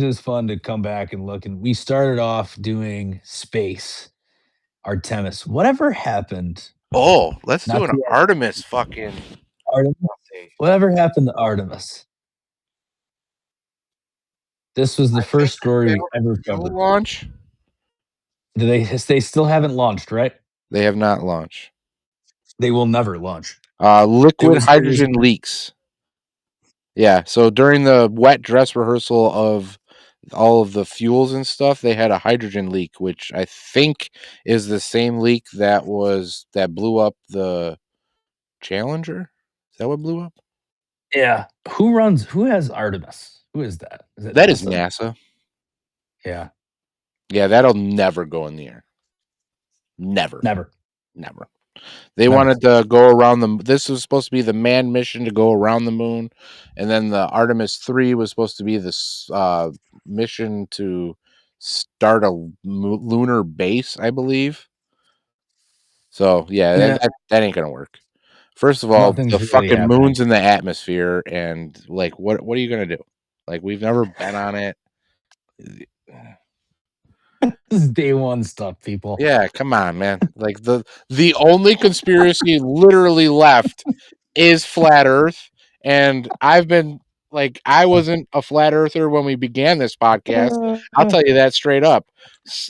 is fun to come back and look. And we started off doing space, Artemis. Whatever happened? Oh, let's do an Artemis fucking Artemis. Whatever happened to Artemis? This was the first story we ever covered. Launch? They still haven't launched, right? They have not launched. They will never launch. Liquid hydrogen leaks. Yeah, so during the wet dress rehearsal of all of the fuels and stuff, they had a hydrogen leak, which I think is the same leak that blew up the Challenger. Is that what blew up? Yeah. Who has Artemis? Who is that? That is NASA. Yeah. Yeah, that'll never go in the air. Never. They wanted to go around this was supposed to be the manned mission to go around the moon, and then the Artemis 3 was supposed to be this mission to start a lunar base, I believe. So yeah. That ain't gonna work. First of all, the fucking moon's in the atmosphere, and like, what are you gonna do? Like, we've never been on it. This is day one stuff, people. Yeah, come on, man. Like, the only conspiracy literally left is flat Earth, and I've been like, I wasn't a flat earther when we began this podcast. I'll tell you that straight up.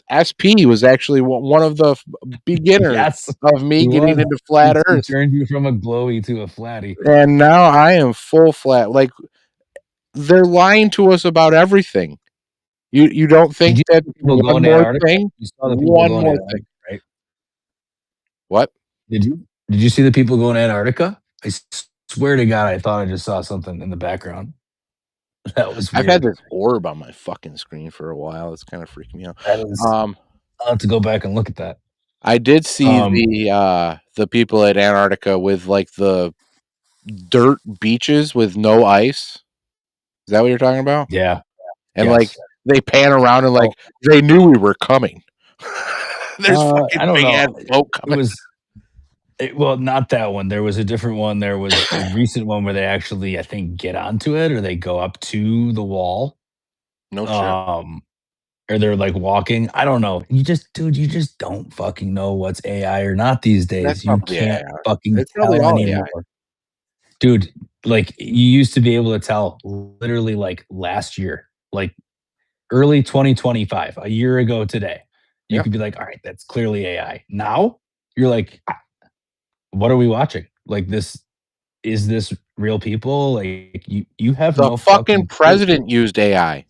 SP was actually one of the beginners of me getting into flat Earth. Turned you from a glowy to a flatty, and now I am full flat. Like, they're lying to us about everything. You don't think that one more thing? One more thing, right? What? Did you see the people going to Antarctica? I swear to God, I thought I just saw something in the background. That was weird. I've had this orb on my fucking screen for a while. It's kind of freaking me out. I'll have to go back and look at that. I did see the people at Antarctica with like the dirt beaches with no ice. Is that what you're talking about? Yeah. And like they pan around and like they knew we were coming. There's fucking big ass boat coming. Well, not that one. There was a different one. There was a recent one where they actually, I think, get onto it or they go up to the wall. No shit. Or they're like walking. I don't know. You just don't fucking know what's AI or not these days. You can't fucking tell anymore. AI. Dude, like you used to be able to tell literally like last year, like early 2025, a year ago today. You could be like, all right, that's clearly AI. Now you're like, what are we watching? Like is this real people? Like you have the fucking president used AI.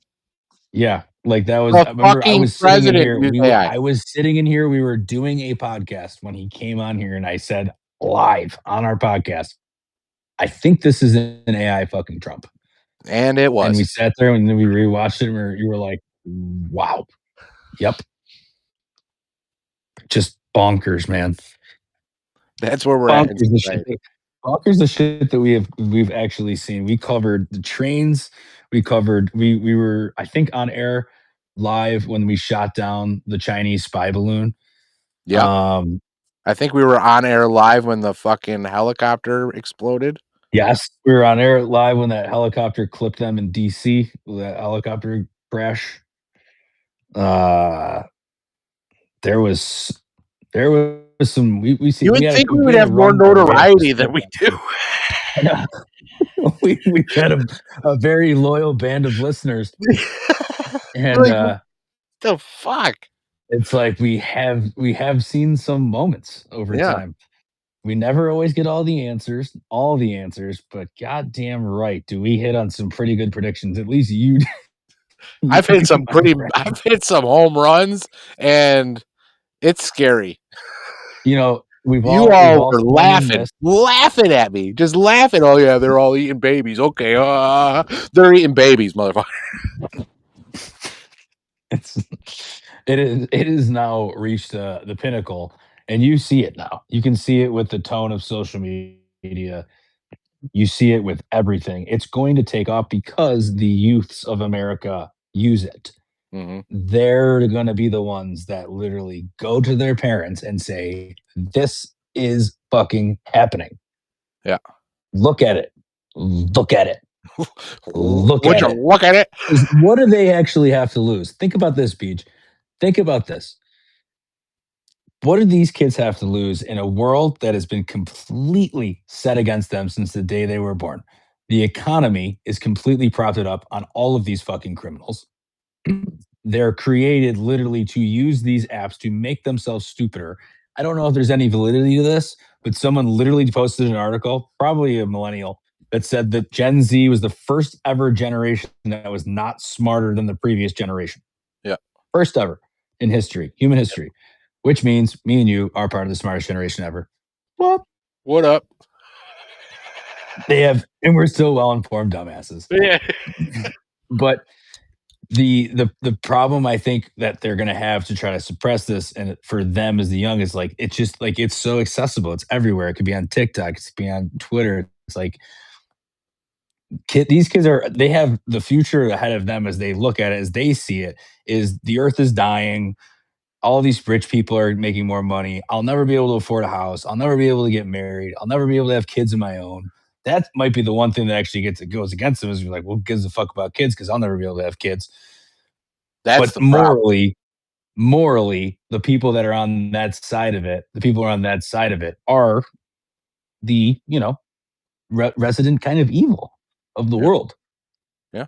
Yeah. Like that was, I remember I was sitting in here. I was sitting in here. We were doing a podcast when he came on here and I said live on our podcast, I think this is an AI fucking Trump. And it was. And we sat there and then we rewatched it and you were like, wow. Yep. Just bonkers, man. That's where we're at. Bonkers the shit that we've actually seen. We covered the trains. We were, I think, on air live when we shot down the Chinese spy balloon. Yeah. I think we were on air live when the fucking helicopter exploded. Yes, we were on air live when that helicopter clipped them in DC. That helicopter crash. There was some. We see. You would think we would have more notoriety than we do. We've had a very loyal band of listeners, and like, the fuck. It's like we have seen some moments over time. We never always get all the answers, but goddamn right, do we hit on some pretty good predictions? At least you. I've hit some home runs, and it's scary. You know, you all were laughing at me, just laughing. Oh yeah, they're all eating babies. Okay, they're eating babies, motherfucker. It is now reached the pinnacle, and you see it now. You can see it with the tone of social media. You see it with everything. It's going to take off because the youths of America use it. Mhm. They're gonna be the ones that literally go to their parents and say, "This is fucking happening. Yeah. Look at it. Look at it. Look Would at you it." look at it? 'Cause what do they actually have to lose? Think about this, Beach. Think about this. What do these kids have to lose in a world that has been completely set against them since the day they were born? The economy is completely propped up on all of these fucking criminals. They're created literally to use these apps to make themselves stupider. I don't know if there's any validity to this, but someone literally posted an article, probably a millennial, that said that Gen Z was the first ever generation that was not smarter than the previous generation. Yeah. First ever in history, human history, which means me and you are part of the smartest generation ever. Well, What up? they have, and we're still well informed dumbasses. Yeah. But the problem I think that they're gonna have to try to suppress this, and for them as the young, is like it's just like it's so accessible. It's everywhere. It could be on TikTok. It could be on Twitter. It's like these kids they have the future ahead of them as they look at it, as they see it. Is the earth is dying. All these rich people are making more money. I'll never be able to afford a house. I'll never be able to get married. I'll never be able to have kids of my own. That might be the one thing that actually goes against them is you're like, well, who gives a fuck about kids? Because I'll never be able to have kids. That's But the problem. morally, the people that are on that side of it, the people who are on that side of it are the, resident kind of evil of the Yeah. world. Yeah.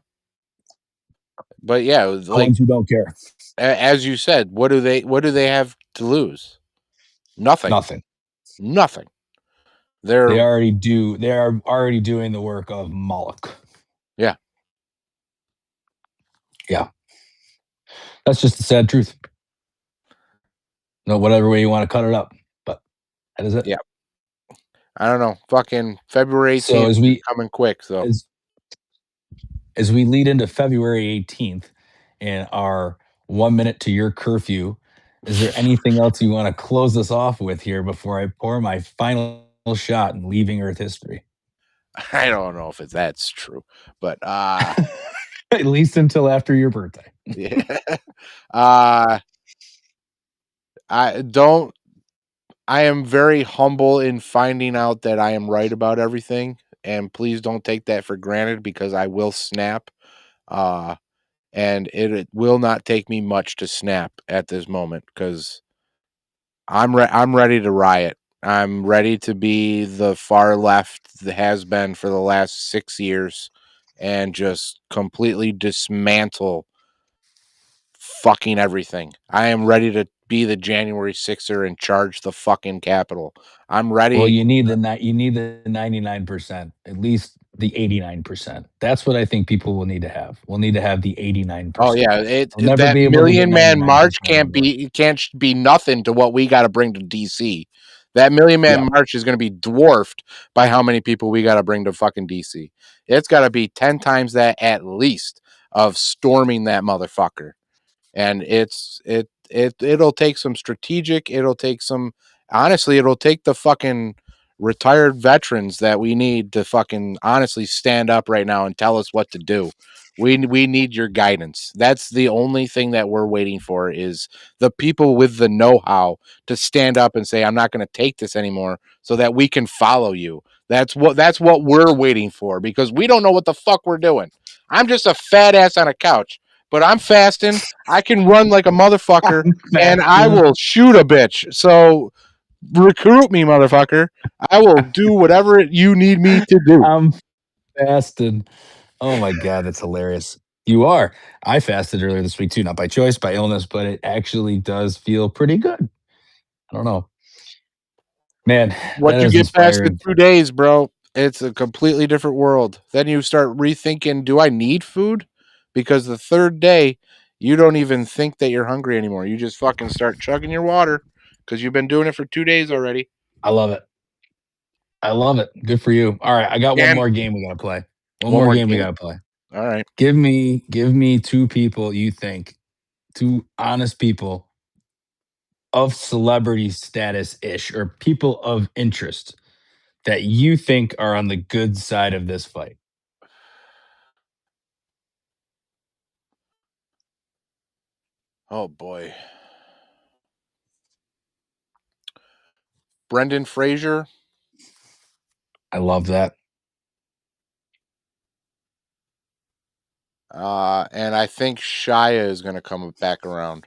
But yeah, it was The like ones who don't care. as you said, what do they have to lose? Nothing. Nothing. Nothing. They're They are already doing the work of Moloch. yeah. Yeah. That's just the sad truth. No, whatever way you want to cut it up. But that is it. Yeah. I don't know. Fucking February So 18th is coming quick, so as as we lead into February 18th and our 1 minute to your curfew, is there anything else you want to close us off with here before I pour my final shot in leaving Earth history? I don't know if that's true. But At least until after your birthday. yeah. Uh I don't I am very humble in finding out that I am right about everything, and please don't take that for granted because I will snap. Uh and it will not take me much to snap at this moment because I'm ready to riot. I'm ready to be the far left that has been for the last 6 years and just completely dismantle fucking everything. I am ready to be the January 6er and charge the fucking Capitol. I'm Well, ready. you need the 99%, at least the 89%. That's what I think people will need to have. We'll need to have the Oh 89%. yeah, I'll never that be able to get Million Man March 99% anymore. can't be nothing to what we got to bring to DC. That Million Man Yeah. March is going to be dwarfed by how many people we got to bring to fucking DC. It's got to be 10 times that at least of storming that motherfucker. And it'll take some strategic, it'll take some honestly, it'll take the fucking retired veterans that we need to fucking honestly stand up right now and tell us what to do. We need your guidance. That's the only thing that we're waiting for is the people with the know-how to stand up and say I'm not going to take this anymore so that we can follow you. That's what we're waiting for because we don't know what the fuck we're doing. I'm just a fat ass on a couch, but I'm fasting. I can run like a motherfucker and I will shoot a bitch. So recruit me, motherfucker. I will do whatever you need me to do. I'm fasted. Oh my god, that's hilarious. You are. I fasted earlier this week too, not by choice, by illness, but it actually does feel pretty good. I don't know. Man, that Once you is get past the inspiring. 2 days, bro, it's a completely different world. Then you start rethinking, do I need food? Because the third day, you don't even think that you're hungry anymore. You just fucking start chugging your water because you've been doing it for 2 days already. I love it. I love it. Good for you. All right, I got one And more game we gotta play. One one more more game we game. gotta play. All right. Give me 2 people you think two honest people of celebrity status ish or people of interest that you think are on the good side of this fight? Oh boy. Brendan Fraser. I love that. And I think Shia is going to come back around.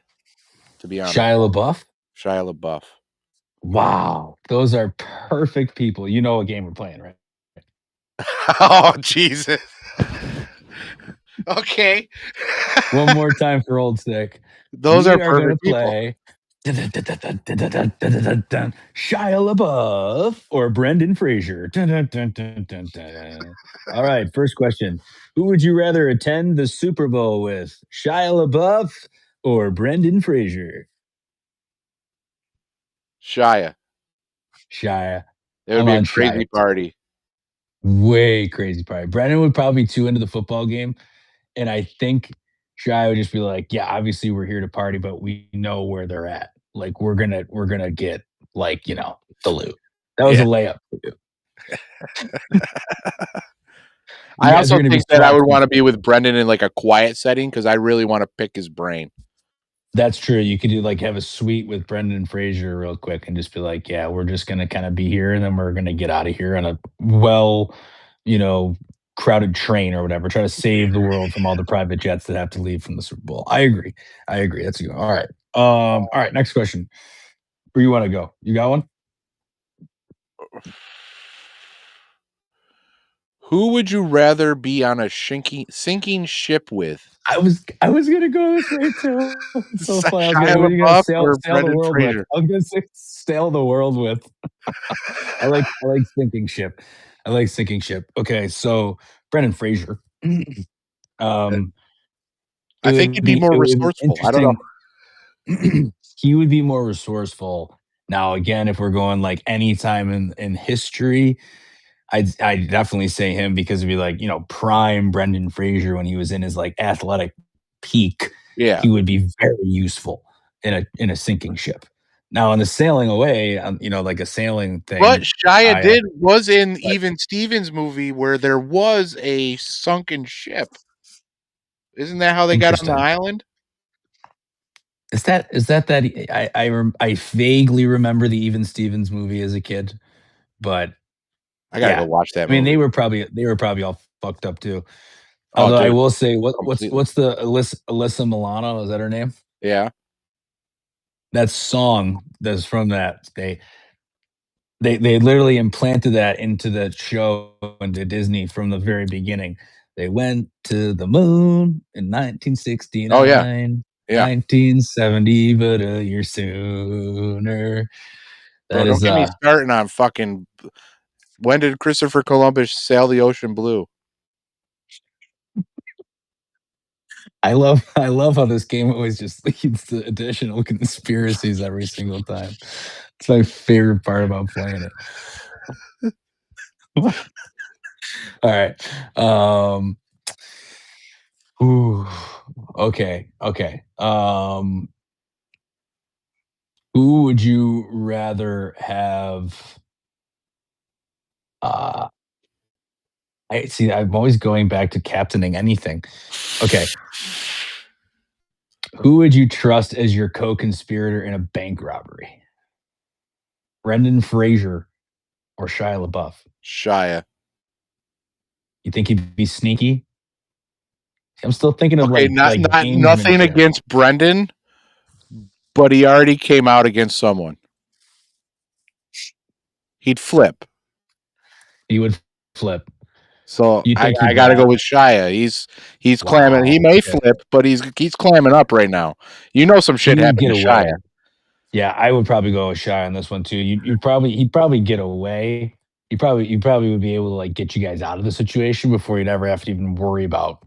To be honest, Shia LaBeouf? Shia LaBeouf. Wow, those are perfect people. You know what game we're playing, right? Oh Jesus. Okay. One more time for old stick. Those We are are gonna perfect people. play Shia LaBeouf or Brendan Fraser. All right, first question. Who would you rather attend the Super Bowl with? Shia LaBeouf or Brendan Fraser? Shia. Shia. It would I'm be a on crazy Shia. party. Way crazy party. Brendan would probably be too into the football game. And I think Shia would just be like, "Yeah, obviously we're here to party, but we know where they're at. Like we're gonna get like, the loot." That was a Yeah. layup for you. You I guys are also gonna be think that I SWAT would team. want to be with Brendan in like a quiet setting because I really want to pick his brain. That's true. You could do like have a suite with Brendan Fraser real quick and just be like, "Yeah, we're just gonna kind of be here and then we're gonna get out of here on a you know, crowded train or whatever. Try to save the world from all the private jets that have to leave from the Super Bowl." I agree. I agree. That's good. All right. All right, next question. Where you want to go? You got one? Who would you rather be on a sinking ship with? I was gonna go this way too. It's so funny. I was gonna Shia who are you gonna LaBeouf sail or sail the Brendan world with? Fraser? I was gonna say sail the world with. I like sinking ship. I like sinking ship. Okay, so Brendan Fraser. um I it think would he'd be be more it would be resourceful. I don't know. interesting. He would be more resourceful. Now again, if we're going like any time in history, I'd definitely say him because it'd be like, prime Brendan Fraser when he was in his like athletic peak, Yeah. he would be very useful in a sinking ship. Now on the sailing away, like a sailing But thing, Shia I was in but Even Stevens movie where there was a sunken ship. Isn't that how they got on the interesting. island? Is that I vaguely remember the Even Stevens movie as a kid, but I gotta go yeah. watch that I mean, movie. they were probably all fucked up too. Oh, Although I dude, will say, what's completely. what's the Alyssa Milano? Is that her name? Yeah. That song that's from that they literally implanted that into the show into Disney from the very beginning. They went to the moon in Oh, yeah. 1969, Yeah. 1970, but a year sooner. Bro, That don't is get me starting on fucking when did Christopher Columbus sail the ocean blue? I love how this game always just leads to additional conspiracies every single time. It's my favorite part about playing it. All right. Ooh, okay, okay. Who would you rather have? Uh, I see. I'm always going back to captaining anything. Okay, who would you trust as your co-conspirator in a bank robbery? Brendan Fraser or Shia LaBeouf? Shia. You think he'd be sneaky? I'm still thinking of Okay, like nothing gamesmanship. against Brendan, but he already came out against someone. He'd flip. He would flip. So You I, think I he'd gotta go grab? with Shia. He's clamming. He Wow. may Okay. flip, but he's clamming up right now. You know some shit He would happened get to Shia. away. Yeah, I would probably go with Shy on this one too. He'd probably get away. He probably would be able to like get you guys out of the situation before you'd ever have to even worry about,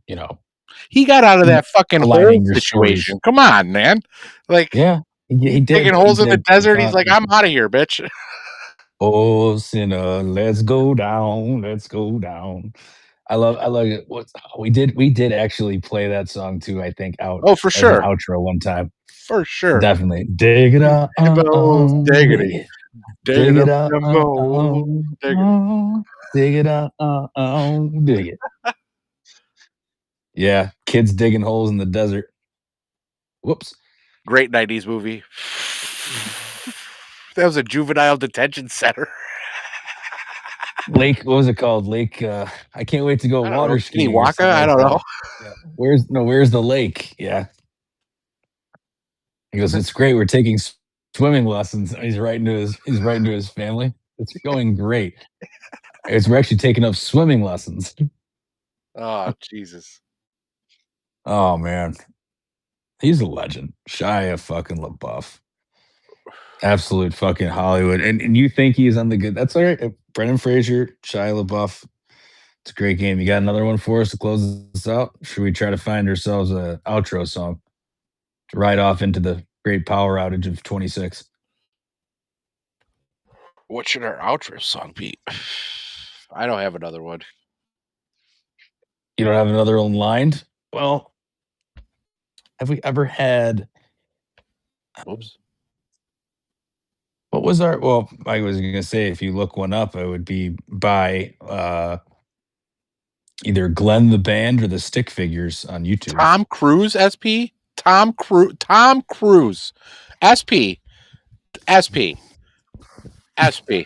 He got out of you know, that fucking hole aligning your stories. situation. Come on, man. Like Yeah, he he's digging did. He holes in the did. desert. He's like, I'm out of here, bitch. Oh, sinner, let's go down. Let's go down. I love it. We did actually play that song too, I think, out Oh, for as an sure. outro one time. For sure. Definitely. Dig it up, Diggity. dig it. Dig Dig it it up up, the mold. Diggity. dig it up, dig it. Yeah, kids digging holes in the desert. Whoops. Great 90s movie. That was a juvenile detention center. Lake, what was it called? Lake, I can't wait to go I don't water know. skiing or Waka? something I like don't that. know. Yeah. Where's the lake? Yeah. He goes, "It's great. We're taking swimming lessons." He's writing to his family. It's going great. We're actually taking up swimming lessons. Oh, Jesus. Oh man. He's a legend. Shia fucking LaBeouf. Absolute fucking Hollywood. And you think he's on the good. That's all right. Brendan Fraser, Shia LaBeouf. It's a great game. You got another one for us to close this out? Should we try to find ourselves a outro song to ride off into the great power outage of 26? What should our outro song be? I don't have another one. You don't have another one lined? Well, have we ever had Oops. what was our well, I was gonna say if you look one up, it would be by either Glenn the Band or the Stick Figures on YouTube. Tom Cruise, SP? Tom Cruise. SP. SP. SP.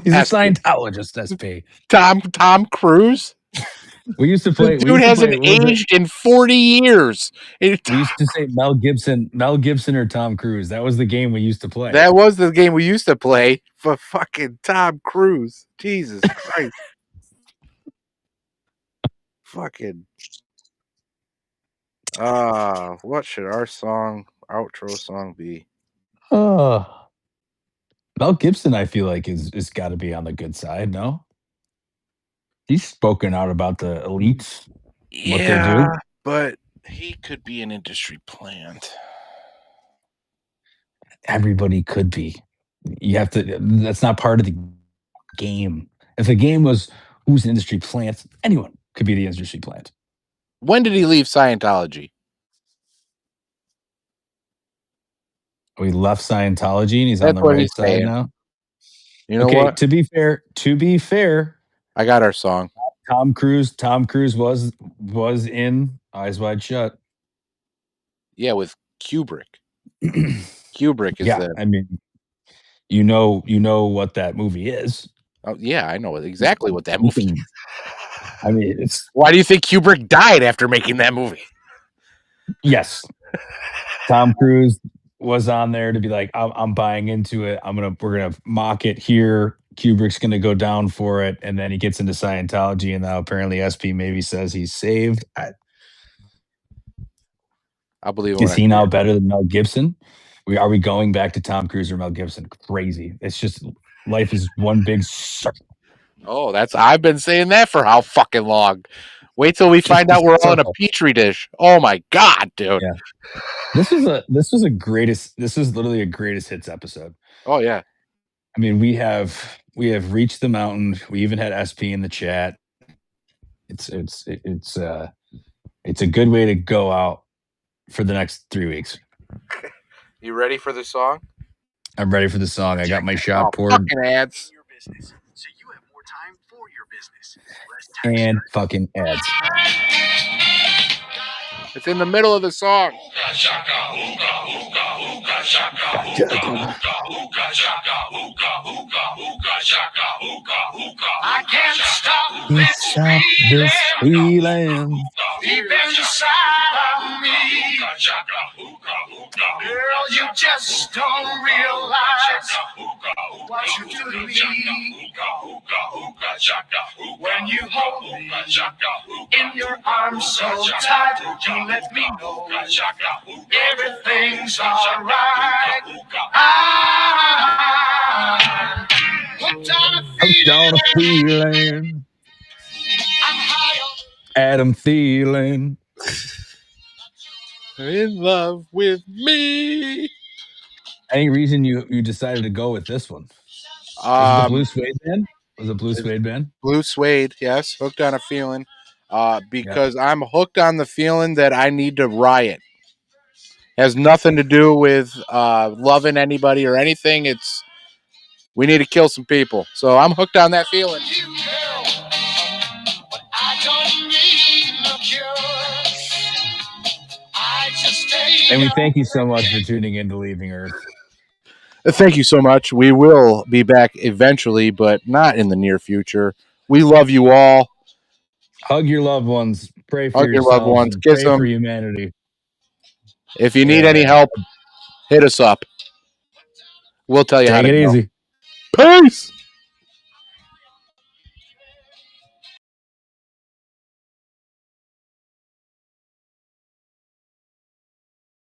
He's a SP. Scientologist, SP. Tom Cruise? We used to play. The dude hasn't aged in 40 years. We used to say Mel Gibson or Tom Cruise. That was the game we used to play. That was the game we used to play for fucking Tom Cruise. Jesus Christ. Fucking. What should our outro song be? Mel Gibson, I feel like is got to be on the good side. No, he's spoken out about the elites. Yeah, what they're doing, but he could be an industry plant. Everybody could be. You have to. That's not part of the game. If the game was who's an industry plant, anyone could be the industry plant. When did he leave Scientology? We left Scientology and he's on the right side now. You know what? To be fair, I got our song. Tom Cruise was in Eyes Wide Shut. Yeah, with Kubrick. Kubrick is there. I mean, you know what that movie is. Oh yeah, I know exactly what that movie is. I mean, it's why do you think Kubrick died after making that movie? Yes. Tom Cruise was on there to be like, I'm buying into it. We're gonna mock it here. Kubrick's gonna go down for it, and then he gets into Scientology, and now apparently SP maybe says he's saved. I believe. Is he now better than Mel Gibson? Are we going back to Tom Cruise or Mel Gibson? Crazy. It's just life is one big circle. Oh, I've been saying that for how fucking long. Wait till we find out we're all in a petri dish. Oh my god, dude. Yeah. This was literally a greatest hits episode. Oh yeah. I mean, we have reached the mountain. We even had SP in the chat. It's a good way to go out for the next 3 weeks. You ready for the song? I'm ready for the song. I got my shot poured. Fucking ads. So you have more time for your business. And fucking ads. It's in the middle of the song. I can't stop this feeling deep inside of me. Girl, you just don't realize what you do to me. When you hold me in your arms so tight, you let me know everything's alright. I'm hooked on a feeling. I'm high on Adam Thielen. In love with me. Any reason you decided to go with this one? Is it the Blue Suede Band? Was it Blue Suede Band? Blue Suede, yes. Hooked on a Feeling. Because I'm hooked on the feeling that I need to riot. Has nothing to do with loving anybody or anything. It's we need to kill some people. So I'm hooked on that feeling. And we thank you so much for tuning in to Leaving Earth. Thank you so much. We will be back eventually, but not in the near future. We love you all. Hug your loved ones. Pray for Hug your yourselves. loved ones. And Kiss pray for them. humanity. If you need any help, hit us up. We'll tell you how Take to it go. easy. Peace.